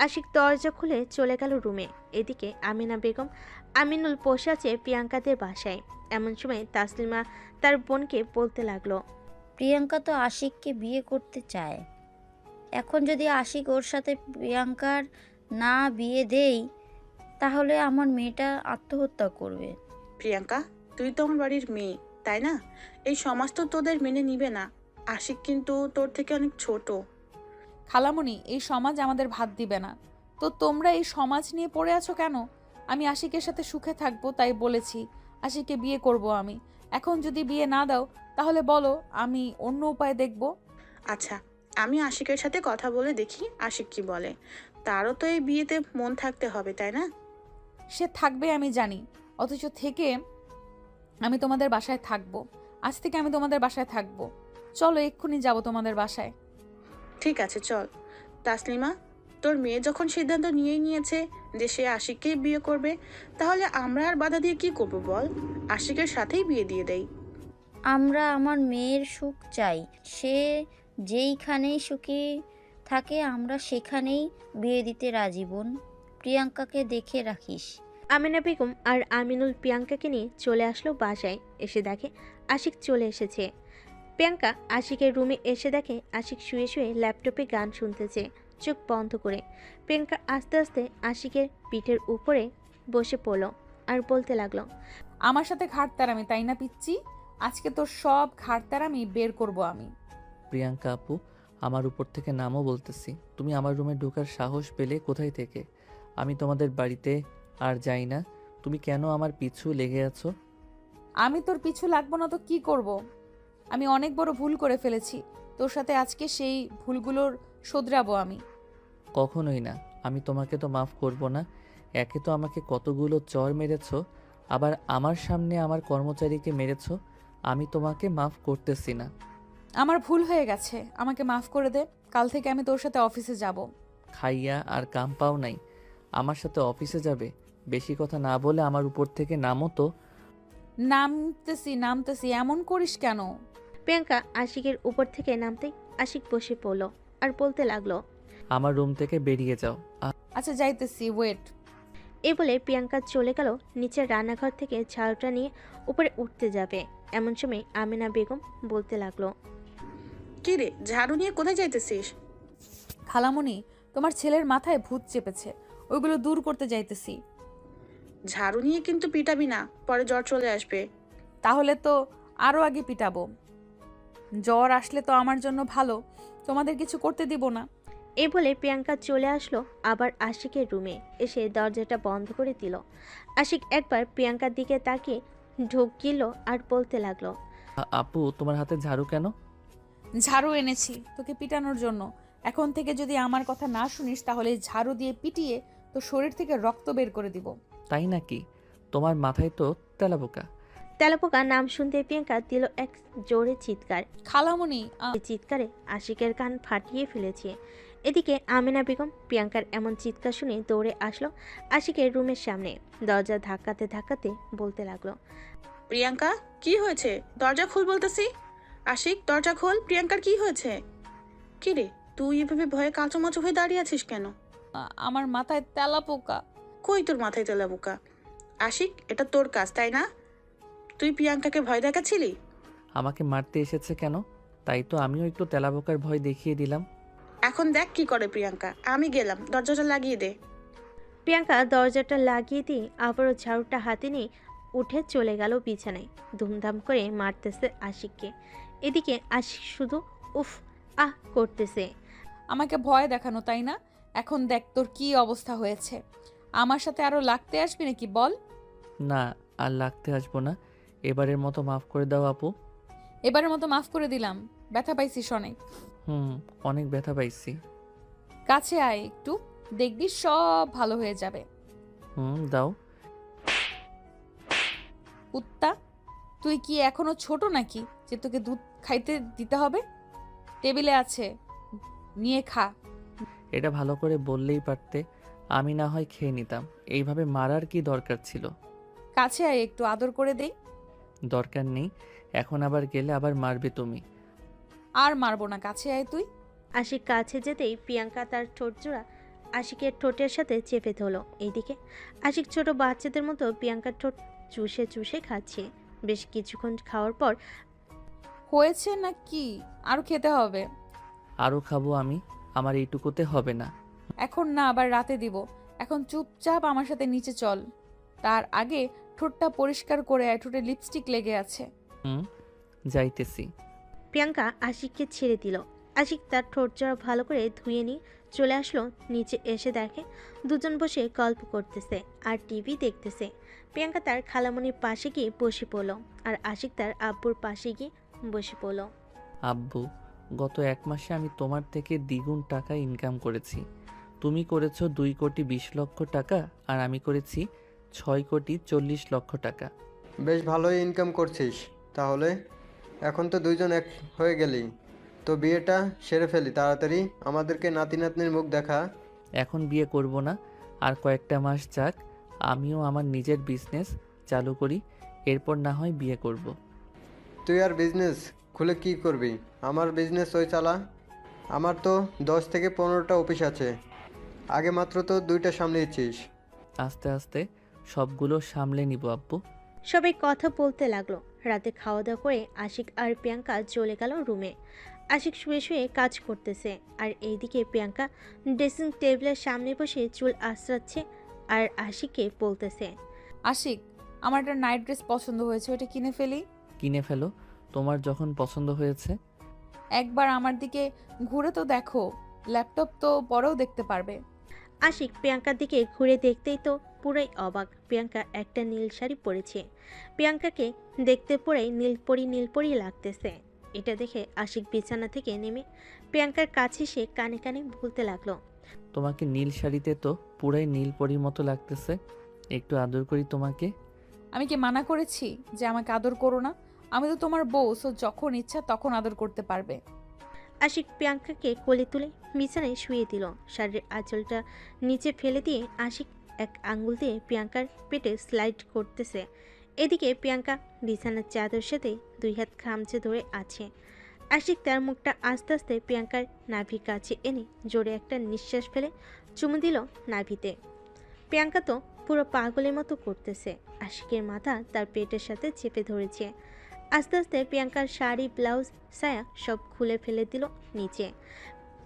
আশিক দরজা খুলে চলে গেল রুমে। এদিকে আমিনা বেগম আমিনুল বসে আছে প্রিয়াঙ্কাদের বাসায়। এমন সময় তাসলিমা তার বোনকে বলতে লাগলো, প্রিয়াঙ্কা তো আশিককে বিয়ে করতে চায়। এখন যদি আশিক ওর সাথে প্রিয়াঙ্কার না বিয়ে দেই, তাহলে আমার মেয়েটা আত্মহত্যা করবে। প্রিয়াঙ্কা, তুই তো আমার বাড়ির মেয়ে, তাই না? এই সমাজ তো তোদের মেনে নিবে না। আশিক কিন্তু তোর থেকে অনেক ছোট। খালামণি, এই সমাজ আমাদের ভাত দিবে না, তো তোমরা এই সমাজ নিয়ে পড়ে আছো কেন? আমি আশিকের সাথে সুখে থাকবো তাই বলেছি আশিককে বিয়ে করব আমি। এখন যদি বিয়ে না দাও তাহলে বলো, আমি অন্য উপায় দেখব। আচ্ছা, আমি আশিকের সাথে কথা বলে দেখি আশিক কি বলে। তারও তো এই বিয়েতে মন থাকতে হবে, তাই না? সে থাকবে আমি জানি, অথচ থেকে আমি তোমাদের বাসায় থাকবো। আজ থেকে আমি তোমাদের বাসায় থাকবো। চলো এক্ষুনি যাবো তোমাদের বাসায়। ঠিক আছে, চল। তাসলিমা, তোর মেয়ে যখন সিদ্ধান্ত নিয়েই নিয়েছে যে সে আশিককেই বিয়ে করবে, তাহলে আমরা আর বাধা দিয়ে কি করব বল? আশিকের সাথেই বিয়ে দিয়ে দেই। আমরা আমার মেয়ের সুখ চাই, সে যেইখানেই সুখী থাকে আমরা সেখানেই বিয়ে দিতে রাজি। বোন, প্রিয়াঙ্কাকে দেখে রাখিস। আমিনা বেগম আর আমিনুল প্রিয়াঙ্কাকে নিয়ে চলে আসলো বাসায়। এসে দেখে আশিক চলে এসেছে। প্রিয়াঙ্কা আশিকের রুমে এসে দেখে আশিক শুয়ে শুয়ে ল্যাপটপে গান শুনতেছে চোখ বন্ধ করে। প্রিয়াঙ্কা আস্তে আস্তে আশিকের পিঠের উপরে বসে পড়ল আর বলতে লাগলো, আমার সাথে ঘাটতারামি, তাই না পিচ্ছি? আজকে তোর সব ঘাটতারামি বের করব আমি। প্রিয়াঙ্কা আপু, আমার উপর থেকে নামও বলতেছি। তুমি আমার রুমে ঢোকার সাহস পেলে কোথায় থেকে? আমি তোমাদের বাড়িতে আর যাই না, তুমি কেন আমার পিছু লেগে আছো? আমি তোর পিছু লাগবো না তো কি করব? আমি অনেক বড় ভুল করে ফেলেছি, তোর সাথে আজকে সেই ভুলগুলোর শোধরাবো আমি। কখনোই না, আমি তোমাকে তো মাফ করব না। একে তো আমাকে কতগুলো চর মেরেছ, আবার আমার সামনে আমার কর্মচারীকে মেরেছ। আমি তোমাকে মাফ করতেছি না। আমার ভুল হয়ে গেছে, আমাকে মাফ করে দে। কাল থেকে আমি তোর সাথে অফিসে যাব। খাইয়া আর কাম পাও নাই, আমার সাথে অফিসে যাবে? বেশি কথা না বলে আমার উপর থেকে নামো তো। নামতেছি, এমন করিস কেন? প্রিয়াঙ্কা আশিকের উপর থেকে নামতেই আশিক বসে পড়ল আর বলতে লাগলো, আমার রুম থেকে বেরিয়ে যাও। আচ্ছা যাইতেছি, ওয়েট। এই বলে প্রিয়াঙ্কা চলে গেল নিচের রান্নাঘর থেকে ঝাড়ুটা নিয়ে উপরে উঠতে যাবে। এমন সময় আমিনা বেগম বলতে লাগলো, কি রে, ঝাড়ু নিয়ে কোথায় যাইতেছিস? খালামণি, তোমার ছেলের মাথায় ভূত চেপেছে, ওইগুলো দূর করতে যাইতেছি। ঝাড়ু নিয়ে কিন্তু পিটাবি না, পরে জ্বর চলে আসবে। তাহলে তো আরও আগে পিটাবো। জ্বর আসলে তো আমার জন্য ভালো, তোমাদের কিছু করতে দিব না। এ বলে প্রিয়াঙ্কা চলে আসলো আবার আশিকের রুমে, এসে দরজাটা বন্ধ করে দিল। আশিক একবার প্রিয়াঙ্কার দিকে তাকিয়ে ঢোক গিলল আর বলতে লাগলো, আপু তোমার হাতে ঝাড়ু কেন? ঝাড়ু এনেছি তোকে পিটানোর জন্য। এখন থেকে যদি আমার কথা না শুনিস তাহলে এই ঝাড়ু দিয়ে পিটিয়ে তো শরীর থেকে রক্ত বের করে দিব। তাই নাকি? তোমার মাথায় তো তেলাপোকা। তেলাপোকা নাম শুনতে প্রিয়াঙ্কা দিল এক জোরে চিৎকার। খালামণি, এই চিৎকারে আশিকের কান ফাটিয়ে ফেলেছে। এদিকে আমিনা বেগম প্রিয়াঙ্কার এমন চিৎকার শুনে দৌড়ে আসলো আশিকের রুমের সামনে, দরজা ধাক্কাতে ধাক্কাতে বলতে লাগলো, প্রিয়াঙ্কা, কি হয়েছে? দরজা খুল বলতেছি। আশিক, দরজা খোল। প্রিয়াঙ্কার কি হয়েছে? কি রে, তুই এভাবে ভয়ে কাঁচুমাচু হয়ে দাঁড়িয়ে আছিস কেন? আমার মাথায় তেলাপোকা। কই তোর মাথায় তেলা বোকা? আশিক, এটা তোর কাজ তাই না? তুই প্রিয়াঙ্কাকে ভয় দেখাচ্ছিলি? আমাকে মারতে এসেছে কেন? তাই তো আমিও একটু তেলাপোকার ভয় দেখিয়ে দিলাম। এখন দেখ কি করে প্রিয়াঙ্কা। আমি গেলাম, দরজাটা লাগিয়ে দে। প্রিয়াঙ্কা দরজাটা লাগিয়ে দিয়ে আবারও ঝাড়ুটা হাতে নিয়ে উঠে চলে গেল বিছানায়, ধুমধাম করে মারতেছে আশিককে। এদিকে আশিক শুধু উফ আহ করতেছে। আমাকে ভয় দেখানো তাই না? এখন দেখ তোর কি অবস্থা হয়েছে। আমার সাথে আরো লাগতে আসবি নাকি বল? না, আর লাগতে আসবো না। এবারের মতো মাফ করে দাও আপু। এবারের মতো মাফ করে দিলাম। ব্যথা পাইছিস অনেক? অনেক ব্যথা পাইছি। কাছে আয় একটু, দেখবি সব ভালো হয়ে যাবে। দাও। কুত্তা, তুই কি এখনো ছোট নাকি যে তোকে দুধ খাইতে দিতে হবে? টেবিলে আছে, নিয়ে খা। এটা ভালো করে বললেই পারতে, আমি না হয় খেয়ে নিতাম। এইভাবে মারার কি দরকার ছিল? কাছে আয় একটু, আদর করে দেই। দরকার নেই, এখন আবার গেলে আবার মারবে তুমি। আর মারবো না, কাছে আয় তুই। আশিক কাছে যেতেই প্রিয়াঙ্কা তার ঠোঁট জোড়া আশিকের ঠোঁটের সাথে চেপে ধরল। এইদিকে আশিক ছোট বাচ্চাদের মতো প্রিয়াঙ্কার ঠোঁট চুষে চুষে খাচ্ছে। বেশ কিছুক্ষণ খাওয়ার পর, হয়েছে না কি? আরো খেতে হবে। আরও খাবো আমি, আমার এইটুকুতে হবে না। এখন না, আবার রাতে দিব। এখন চুপচাপ আমার সাথে নিচে চল। তার আগে ঠোঁটটা পরিষ্কার করে আয়, ঠোঁটে লিপস্টিক লেগে আছে। যাইতেছি। প্রিয়াঙ্কা আশিককে ছেড়ে দিল। আশিক তার ঠোঁট জোড়া ভালো করে ধুয়ে নিয়ে চলে আসলো নিচে। এসে দেখে দুজন বসে গল্প করতেছে আর টিভি দেখতেছে। প্রিয়াঙ্কা তার খালামণির পাশে গিয়ে বসে পড়ল আর আশিক তার আব্বুর পাশে গিয়ে বসে পড়ল। আব্বু, গত 1 মাসে আমি তোমার থেকে দ্বিগুণ টাকা ইনকাম করেছি। তুমি করেছো 2,20,00,000 টাকা আর আমি করেছি 6,40,00,000 টাকা। বেশ ভালোই ইনকাম করছিস তাহলে। এখন তো দুইজন এক হয়ে গেলি, তো বিয়েটা সেরে ফেলি তাড়াতাড়ি, আমাদেরকে নাতি নাতনির মুখ দেখা। এখন বিয়ে করব না, আর কয়েকটা মাস যাক, আমিও আমার নিজের বিজনেস চালু করি, এরপর না হয় বিয়ে করব। তুই আর বিজনেস খুলে কি করবি? আমার বিজনেস ওই চালা। আমার তো 10 থেকে 15টা অফিস আছে, আগে মাত্র তো 2টা সামলিয়েছিস। আস্তে আস্তে সবগুলো সামলে নিব আব্বু। সবাই কথা বলতে লাগলো। রাতে খাওয়া দাওয়া করে আশিক আর প্রিয়াঙ্কা চলে গেল রুমে। আশিক শুয়ে শুয়ে কাজ করতেছে আর এইদিকে প্রিয়াঙ্কা ড্রেসিং টেবিলের সামনে বসে চুল আঁচড়াচ্ছে আর আশিককে বলতেছে, আশিক, আমার একটা নাইট ড্রেস পছন্দ হয়েছে, ওটা কিনে ফেলি। কিনে ফেলো, তোমার যখন পছন্দ হয়েছে। একবার আমার দিকে ঘুরে তো দেখো, ল্যাপটপ তো পরেও দেখতে পারবে। আশিক প্রিয়াঙ্কার দিকে ঘুরে দেখতেই তো পুরাই অবাক। প্রিয়াঙ্কা একটা নীল শাড়ি পরেছে। প্রিয়াঙ্কাকে দেখতে পুরাই নীলপরি লাগতেছে। এটা দেখে আশিক বিছানা থেকে নেমে প্রিয়াঙ্কার কাছে সে কানে কানে বলতে লাগলো, তোমাকে নীল শাড়িতে তো পুরাই নীল পরীর মতো লাগতেছে, একটু আদর করি তোমাকে। আমি কি মানা করেছি যে আমাকে আদর করো না? আমি তো তোমার বউ, সো যখন ইচ্ছা তখন আদর করতে পারবে। আশিক প্রিয়াঙ্কাকে কোলে তুলে বিছানায় শুয়ে দিল। শাড়ির আঁচলটা নিচে ফেলে দিয়ে আশিক এক আঙ্গুল দিয়ে প্রিয়াঙ্কার পেটে স্লাইড করতেছে। এদিকে প্রিয়াঙ্কা বিছানার চাদর সাথে 2 হাত খামচে ধরে আছে। আশিক তার মুখটা আস্তে আস্তে প্রিয়াঙ্কার নাভির কাছে এনে জোরে একটা নিঃশ্বাস ফেলে চুমু দিল নাভিতে। প্রিয়াঙ্কা তো পুরো পাগলের মতো করতেছে। আশিকের মাথা তার পেটের সাথে চেপে ধরেছে। আস্তে আস্তে প্রিয়াঙ্কার শাড়ি, ব্লাউজ, সায়া সব খুলে ফেলে দিল নিচে।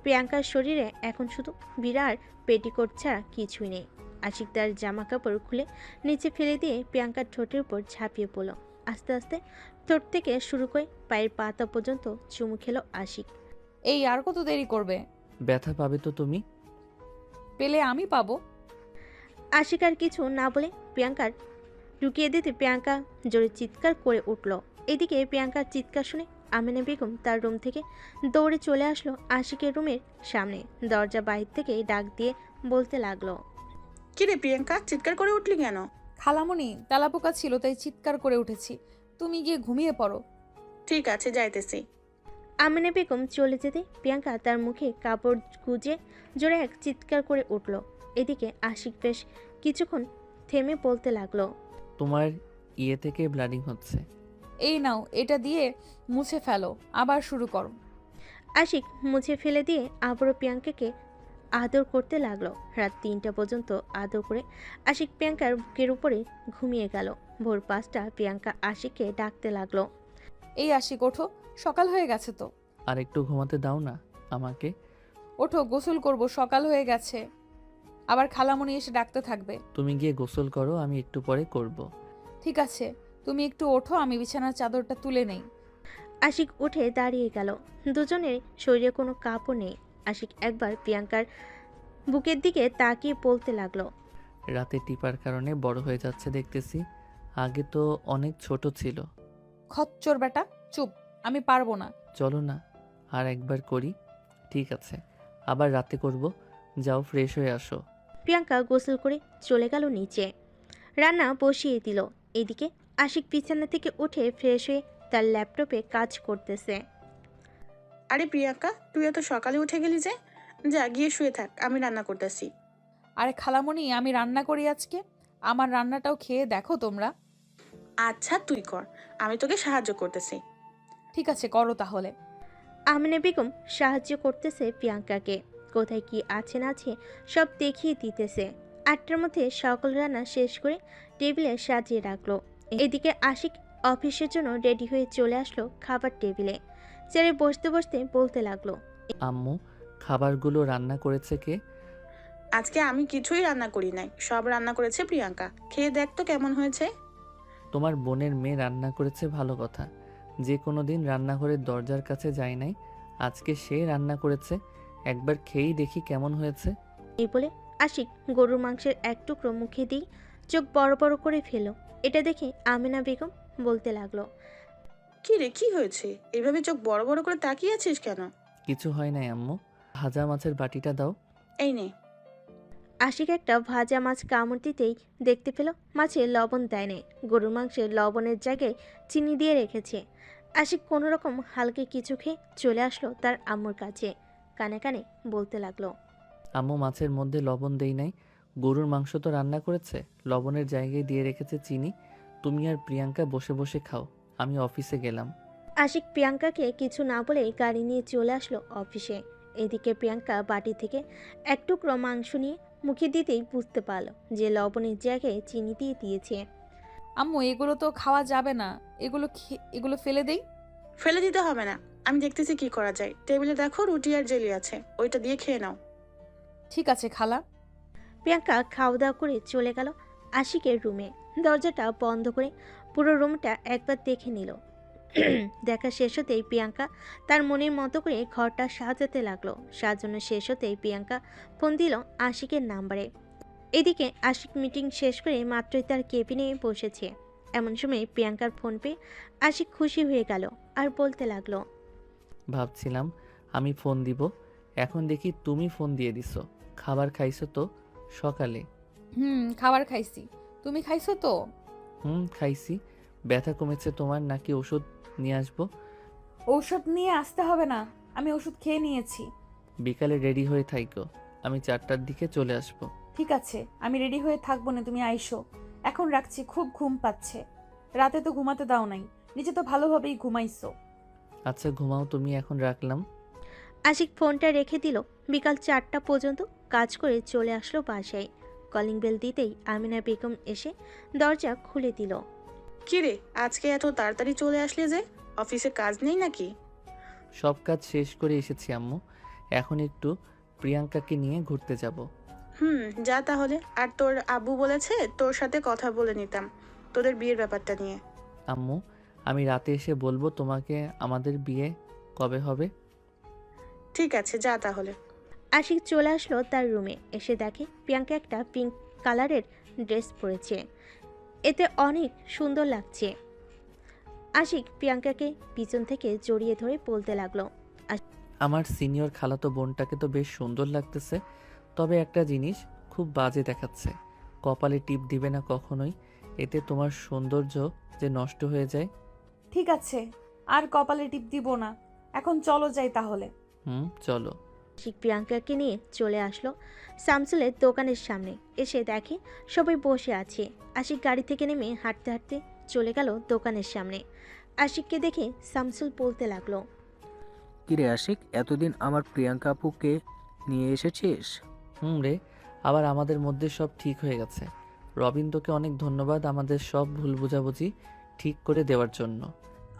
প্রিয়াঙ্কার শরীরে এখন শুধু বিরাট পেটিকোট ছাড়া কিছুই নেই। আশিক তার জামা কাপড় খুলে নিচে ফেলে দিয়ে প্রিয়াঙ্কার ঠোঁটের উপর ঝাঁপিয়ে পড়ল। আস্তে আস্তে ঠোঁট থেকে শুরু করে পায়ের পাতা পর্যন্ত চুমু খেলো আশিক। এই আর কত দেরি করবে? ব্যথা পাবে তো তুমি। পেলে আমি পাবো। আশিক আর কিছু না বলে প্রিয়াঙ্কার ঢুকিয়ে দিতে প্রিয়াঙ্কা জোরে চিৎকার করে উঠল। এদিকে প্রিয়াঙ্কার চিৎকার শুনে আমিনা বেগম তার রুম থেকে দৌড়ে চলে আসলো আশিকের রুমের সামনে। দরজা বাইরে থেকে ডাক দিয়ে বলতে লাগলো, কিরে প্রিয়াঙ্কা, চিৎকার করে উঠলি কেন? খালামণি, তেলাপোকা ছিল তাই চিৎকার করে উঠেছি। তুমি গিয়ে ঘুমিয়ে পড়ো। ঠিক আছে, যাইতেছি। আমিনা বেগম চলে যেতে প্রিয়াঙ্কা তার মুখে কাপড় গুজে জোরে এক চিৎকার করে উঠল। এদিকে আশিক বেশ কিছুক্ষণ থেমে বলতে লাগলো, তোমার ইয়ে থেকে ব্লাডিং হচ্ছে। এই নাও, এটা দিয়ে মুছে ফেলো, আবার শুরু করো। আশিক মুছে ফেলে দিয়ে আবারও প্রিয়াঙ্কাকে আদর করতে লাগলো। রাত 3টা পর্যন্ত আদর করে আশিক প্রিয়াঙ্কার বুকের উপরে ঘুমিয়ে গেল। ভোর 5টা প্রিয়াঙ্কা আশিককে ডাকতে লাগলো, এই আশিক ওঠো, সকাল হয়ে গেছে তো। আর একটু ঘুমাতে দাও না আমাকে। ওঠো, গোসল করব, সকাল হয়ে গেছে। আবার খালামণি এসে ডাকতে থাকবে। তুমি গিয়ে গোসল করো, আমি একটু পরে করব। ঠিক আছে, তুমি একটু ওঠো, আমি বিছানার চাদরটা তুলে নেই। আশিক উঠে দাঁড়িয়ে গেল। দুজনের শরীরে কোনো কাপড় নেই। আশিক একবার প্রিয়াঙ্কার বুকের দিকে তাকিয়ে বলতে লাগলো, রাতে টিপার কারণে বড় হয়ে যাচ্ছে দেখতেছি। আগে তো অনেক ছোট ছিল। খচ্চর বেটা, চুপ, আমি পারবো না। চলো না আর একবার করি। ঠিক আছে, আবার রাতে করব। যাও ফ্রেশ হয়ে আসো। প্রিয়াঙ্কা গোসল করে চলে গেল নিচে। রান্না বসিয়ে দিল। এদিকে আশিক বিছানা থেকে উঠে ফ্রেশ হয়ে তার ল্যাপটপে কাজ করতেছে। আরে প্রিয়াঙ্কা, তুই এত সকালে উঠে গেলি যে? যা গিয়ে শুয়ে থাক, আমি রান্না করতেছি। আরে খালামণি, আমি রান্না করি আজকে। আমার রান্নাটাও খেয়ে দেখো তোমরা। আচ্ছা তুই কর, আমি তোকে সাহায্য করতেছি। ঠিক আছে, করো তাহলে। আমিনা বেগম সাহায্য করতেছে প্রিয়াঙ্কাকে। কোথায় কি আছে না আছে সব দেখিয়ে দিতেছে। 8টার মধ্যে সকল রান্না শেষ করে টেবিলে সাজিয়ে রাখলো। এদিকে আশিক অফিসের জন্য রেডি হয়ে চলে আসলো খাবার টেবিলে। চেয়ারে বসতে বসতে বলতে লাগলো, আম্মু, খাবারগুলো রান্না করেছে কে? আজকে আমি কিছুই রান্না করি নাই, সব রান্না করেছে প্রিয়াঙ্কা। খেয়ে দেখ তো কেমন হয়েছে। তোমার বোনের মেয়ে রান্না করেছে, ভালো কথা। যে কোনো দিন রান্নাঘরের দরজার কাছে যায় নাই, আজকে সে রান্না করেছে। একবার খেয়েই দেখি কেমন হয়েছে। এই বলে আশিক গরুর মাংসের এক টুকরো মুখে দিয়ে চোখ বড় বড় করে ফেল। এটা দেখে আমিনা বেগম বলতে লাগলো, কি রে, কি হয়েছে? এভাবে চোখ বড় বড় করে তাকিয়ে আছিস কেন? কিছু হয় নাই আম্মু। ভাজা মাছের বাটিটা দাও। এই নে। আশিক একটা ভাজা মাছ কামড় দিতেই দেখতে পেল মাছে লবণ দেয় নাই। গরুর মাংসের লবণের জায়গায় চিনি দিয়ে রেখেছে। আশিক কোনো রকম হালকা কিছু খেয়ে চলে আসলো তার আম্মুর কাছে। কানে কানে বলতে লাগলো, আম্মু, মাছের মধ্যে লবণ দেই নাই। গরুর মাংস তো রান্না করেছে, লবণের জায়গায় দিয়ে রেখেছে চিনি। তুমি আর প্রিয়াঙ্কা বসে বসে খাও, আমি অফিসে গেলাম। আশিক প্রিয়াঙ্কাকে কিছু না বলে গাড়ি নিয়ে চলে আসলো অফিসে। এদিকে প্রিয়াঙ্কা বাটি থেকে এক টুকরো মাংস নিয়ে মুখে দিতেই বুঝতে পারল যে লবণের জায়গায় চিনি দিয়ে দিয়েছে। আম্মু, এগুলো তো খাওয়া যাবে না। এগুলো ফেলে দেই। ফেলে দিতে হবে না, আমি দেখতেছি কি করা যায়। টেবিলে দেখো রুটি আর জেলি আছে, ওইটা দিয়ে খেয়ে নাও। ঠিক আছে খালা। প্রিয়াঙ্কা খাওয়া দাওয়া করে চলে গেল আশিকের রুমে। দরজাটা বন্ধ করে পুরো রুমটা একবার দেখে নিল। দেখা শেষ হতেই প্রিয়াঙ্কা তার মনের মতো করে ঘরটা সাজাতে লাগলো। সাজানো শেষ হতেই প্রিয়াঙ্কা ফোন দিল আশিকের নাম্বারে। এদিকে আশিক মিটিং শেষ করে মাত্রই তার কেবিনে বসেছে। এমন সময় প্রিয়াঙ্কার ফোন পেয়ে আশিক খুশি হয়ে গেল আর বলতে লাগলো, ভাবছিলাম আমি ফোন দিব, এখন দেখি তুমি ফোন দিয়ে দিছো। খাবার খাইছো তো সকালে? খাবার খাইছি। তুমি খাইছো তো? খাইছি। ব্যথা কমেছে তোমার নাকি ওষুধ নিয়ে আসবো? ঔষধ নিয়ে আসতে হবে না, আমি ওষুধ খেয়ে নিয়েছি। বিকালে রেডি হয়ে থাইকো, আমি 4টার দিকে চলে আসবো। ঠিক আছে, আমি রেডি হয়ে থাকবো না, তুমি আইসো। এখন রাখছি, খুব ঘুম পাচ্ছে। রাতে তো ঘুমাতে দাও নাই, নিচে তো ভালোভাবেই ঘুমাইছো। আচ্ছা ঘুমাও তুমি, এখন রাখলাম। আশিক ফোনটা রেখে দিল। বিকাল 4টা পর্যন্ত কাজ করে চলে আসলো বাসায়। কলিং বেল দিতেই আমিনা বেগম এসে দরজা খুলে দিল। কিরে, আজকে এত তাড়াতাড়ি চলে আসলে যে? অফিসে কাজ নেই নাকি? সব কাজ শেষ করে এসেছি আম্মু। এখন একটু প্রিয়াঙ্কাকে নিয়ে ঘুরতে যাব। যা তাহলে। আর তোর আব্বু বলেছে তোর সাথে কথা বলে নিতাম তোদের বিয়ের ব্যাপারটা নিয়ে। আম্মু, আমি রাতে এসে বলবো তোমাকে আমাদের বিয়ে কবে হবে। ঠিক আছে, যা তাহলে। আশিক চলে আসলো তার রুমে। এসে দেখে প্রিয়াঙ্কা একটা পিঙ্ক কালারের ড্রেস পরেছে। এতে অনেক সুন্দর লাগছে। আশিক প্রিয়াঙ্কাকে পিছন থেকে জড়িয়ে ধরে বলতে লাগলো, আমার সিনিয়র খালাতো বোনটাকে তো বেশ সুন্দর লাগতেছে, তবে একটা জিনিস খুব বাজে দেখাচ্ছে। কপালে টিপ দিবে না কখনোই, এতে তোমার সৌন্দর্য যে নষ্ট হয়ে যায়। ঠিক আছে, আর কপালে টিপ দিব না। এখন চলো যাই তাহলে। চলো। আশিক প্রিয়াঙ্কাকে নিয়ে চলে আসলো শামসুলের দোকানের সামনে। এসে দেখে সবাই বসে আছে। আশিক গাড়ি থেকে নেমে হাঁটতে হাঁটতে চলে গেল দোকানের সামনে। আশিককে দেখে শামসুল বলতে লাগলো, কিরে আশিক, এতদিন আমার প্রিয়াঙ্কা আপুকে নিয়ে এসেছিস? রে, আবার আমাদের মধ্যে সব ঠিক হয়ে গেছে। রবিন্দকে অনেক ধন্যবাদ আমাদের সব ভুল বোঝাবুঝি ঠিক করে দেওয়ার জন্য।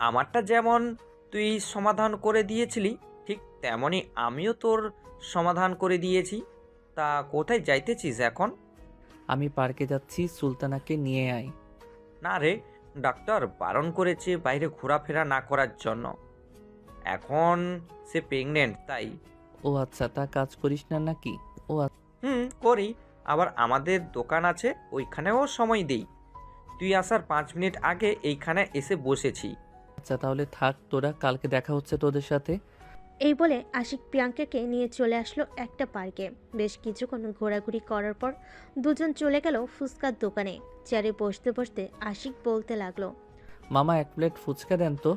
আমারটা যেমন তুই সমাধান করে দিয়েছিলি, ঠিক তেমনই আমিও তোর সমাধান করে দিয়েছি। তা কোথায় যাইতেছিস এখন? আমি পার্কে যাচ্ছি, সুলতানাকে নিয়ে আয়। না রে, ডাক্তার বারণ করেছে বাইরে ঘোরাফেরা না করার জন্য। এখন সে প্রেগনেন্ট, তাই। ও আচ্ছা, তা কাজ করিস না নাকি? ও করি। আবার আমাদের দোকান আছে, ওইখানেও সময় দেই। তুই আসার 5 মিনিট আগে এইখানে এসে বসেছি। আচ্ছা, তাহলে থাক তোরা, কালকে দেখা হচ্ছে তোদের সাথে। এই বলে আশিক প্রিয়াঙ্কাকে নিয়ে চলে আসলো একটা পার্কে। বেশ কিছুক্ষণ ঘোরাঘুরি করার পর দুজন চলে গেল ফুচকার দোকানে। চেয়ারে বসতে বসতে আশিক বলতে লাগলো, মামা 1 প্লেট ফুচকা দেন তো।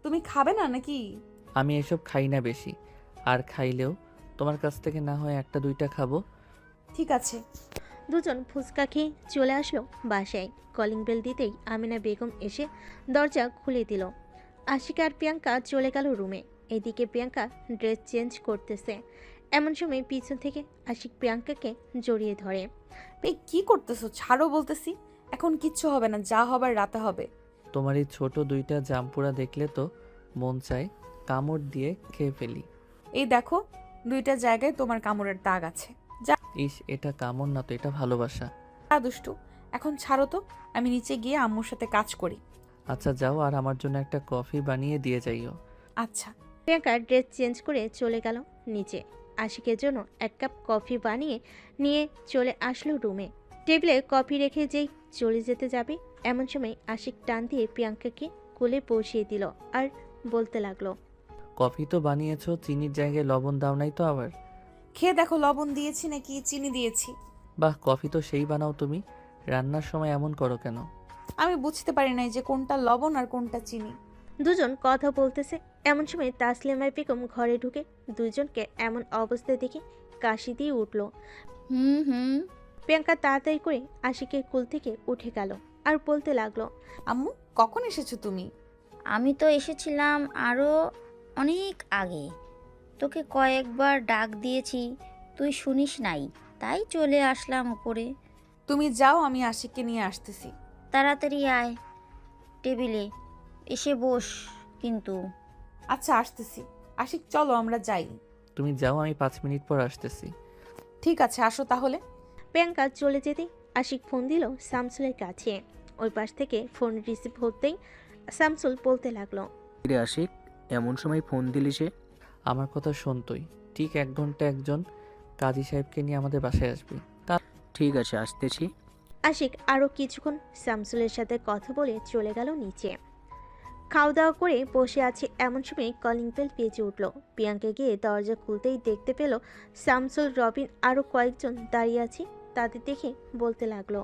তুমি খাবে না নাকি? আমি এসব খাই না বেশি, আর খাইলেও তোমার কাছ থেকে না হয় 1-2টা খাবো। ঠিক আছে। দুজন ফুচকা খেয়ে চলে আসলো বাসায়। কলিং বেল দিতেই আমিনা বেগম এসে দরজা খুলে দিল। আশিক আর প্রিয়াঙ্কা চলে গেল রুমে। এদিকে প্রিয়াঙ্কা ড্রেস চেঞ্জ করতেছে। এমন সময় পিছন থেকে আশিক প্রিয়াঙ্কাকে জড়িয়ে ধরে। এই কি করতেছো? ছাড়ো বলতেছি। এখন কিচ্ছু হবে না, যা হবার রাতে হবে। তোমার এই ছোট 2টা জাম্পুরা দেখলে তো মন চায় কামড় দিয়ে খেয়ে ফেলি। এই দেখো, 2টা জায়গায় তোমার কামড়ের দাগ আছে। ইস, এটা কামড় না তো, এটা ভালোবাসা। দুষ্টু, এখন ছাড়ো তো। আমি নিচে গিয়ে আম্মুর সাথে কাজ করি। আচ্ছা যাও, আর আমার জন্য একটা কফি বানিয়ে দিয়ে যাইও। আচ্ছা। প্রিয়াঙ্কা ড্রেস চেঞ্জ করে চলে গেল নিচে। আশিকের জন্য 1 কাপ কফি বানিয়ে নিয়ে চলে আসলো রুমে। টেবিলে কফি রেখে যেই চলে যেতে যাবে, এমন সময় আশিক টান দিয়ে প্রিয়াঙ্কাকে কোলে বসিয়ে দিল আর বলতে লাগলো, কফি তো বানিয়েছো, চিনির জায়গায় লবণ দাও নাই তো আবার? খেয়ে দেখো লবণ দিয়েছি নাকি চিনি দিয়েছি। বাহ, কফি তো সেই বানাও তুমি, রান্নার সময় এমন করো কেন? আমি বুঝতে পারি নাই যে কোনটা লবণ আর কোনটা চিনি। দুজন কথা বলতেছে। এমন সময় তাসলিমা বেগম ঘরে ঢুকে দুজনকে এমন অবস্থায় দেখে কাশি দিয়ে উঠল। প্রিয়াঙ্কা তাড়াতাড়ি করে আশিকের কুল থেকে উঠে গেল আর বলতে লাগলো, আম্মু কখন এসেছো তুমি? আমি তো এসেছিলাম আরও অনেক আগে। তোকে কয়েকবার ডাক দিয়েছি, তুই শুনিস নাই, তাই চলে আসলাম উপরে। তুমি যাও, আমি আশিককে নিয়ে আসতেছি। তাড়াতাড়ি আয়, টেবিলে এসে বস কিন্তু। আচ্ছা আসতেছি। আশিক চলো আমরা যাই। তুমি যাও, আমি 5 মিনিট পর আসতেছি। ঠিক আছে, আসো তাহলে। প্রিয়াঙ্কা চলে যেতে আশিক ফোন দিল শামসুলের কাছে। ওই পাশ থেকে ফোন রিসিভ হতেই শামসুল বলতে লাগলো, কিরে আশিক, এমন সময় ফোন দিলি যে? আমার কথা শোন তুই, ঠিক 1 ঘন্টা একজন কাজী সাহেবকে নিয়ে আমাদের বাসায় আসবি। ঠিক আছে, আসতেছি। আশিক আরও কিছুক্ষণ শামসুলের সাথে কথা বলে চলে গেল নিচে। খাওয়া দাওয়া করে বসে আছে, এমন সময় কলিং বেল বেজে উঠল। প্রিয়াঙ্কা গিয়ে দরজা খুলতেই দেখতে পেল শামসুল, রবিন আরও কয়েকজন দাঁড়িয়ে আছে। তাদের দেখে বলতে লাগলো,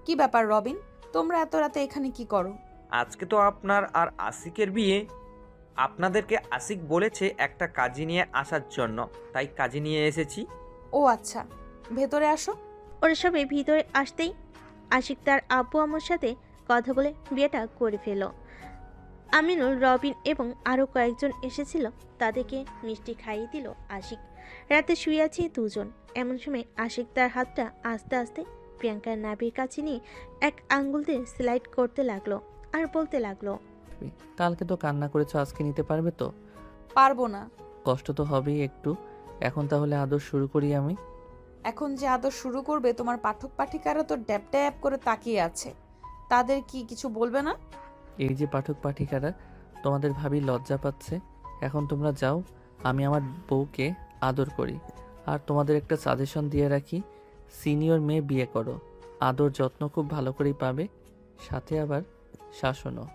কি ব্যাপার রবিন, তোমরা এত রাতে এখানে কি করো? আজকে তো আপনার আর আশিকের বিয়ে। আপনাদেরকে আশিক বলেছে একটা কাজী নিয়ে আসার জন্য, তাই কাজী নিয়ে এসেছি। ও আচ্ছা, ভেতরে আসো। ওরা সবাই ভিতরে আসতেই আশিক তার আব্বু আম্মুর সাথে কথা বলে বিয়েটা করে ফেল। আমিনুল, রবিন এবং আরও কয়েকজন এসেছিল, তাদেরকে মিষ্টি খাইয়ে দিল আশিক। রাতে শুয়ে আছে দুজন। এমন সময় আশিক তার হাতটা আস্তে আস্তে প্রিয়াঙ্কার নাভির কাছে নিয়ে এক আঙ্গুল দিয়ে স্লাইড করতে লাগলো আর বলতে লাগলো, কালকে তো কান্না করেছো, আজকে নিতে পারবে তো? পারবো না। কষ্ট তো হবেই একটু। এখন তাহলে আদর শুরু করি আমি। এখন যে আদর শুরু করবে তোমার পাঠক পাঠিকারা তো ড্যাপ ড্যাপ করে তাকিয়ে আছে, তাদের কি কিছু বলবে না? এই যে পাঠক পাঠিকারা, তোমাদের ভাবি লজ্জা পাচ্ছে। এখন তোমরা যাও, আমি আমার বউকে আদর করি। আর তোমাদের একটা সাজেশন দিয়ে রাখি, সিনিয়র মেয়ে বিয়ে করো, আদর যত্ন খুব ভালো করেই পাবে, সাথে আবার শাসনও।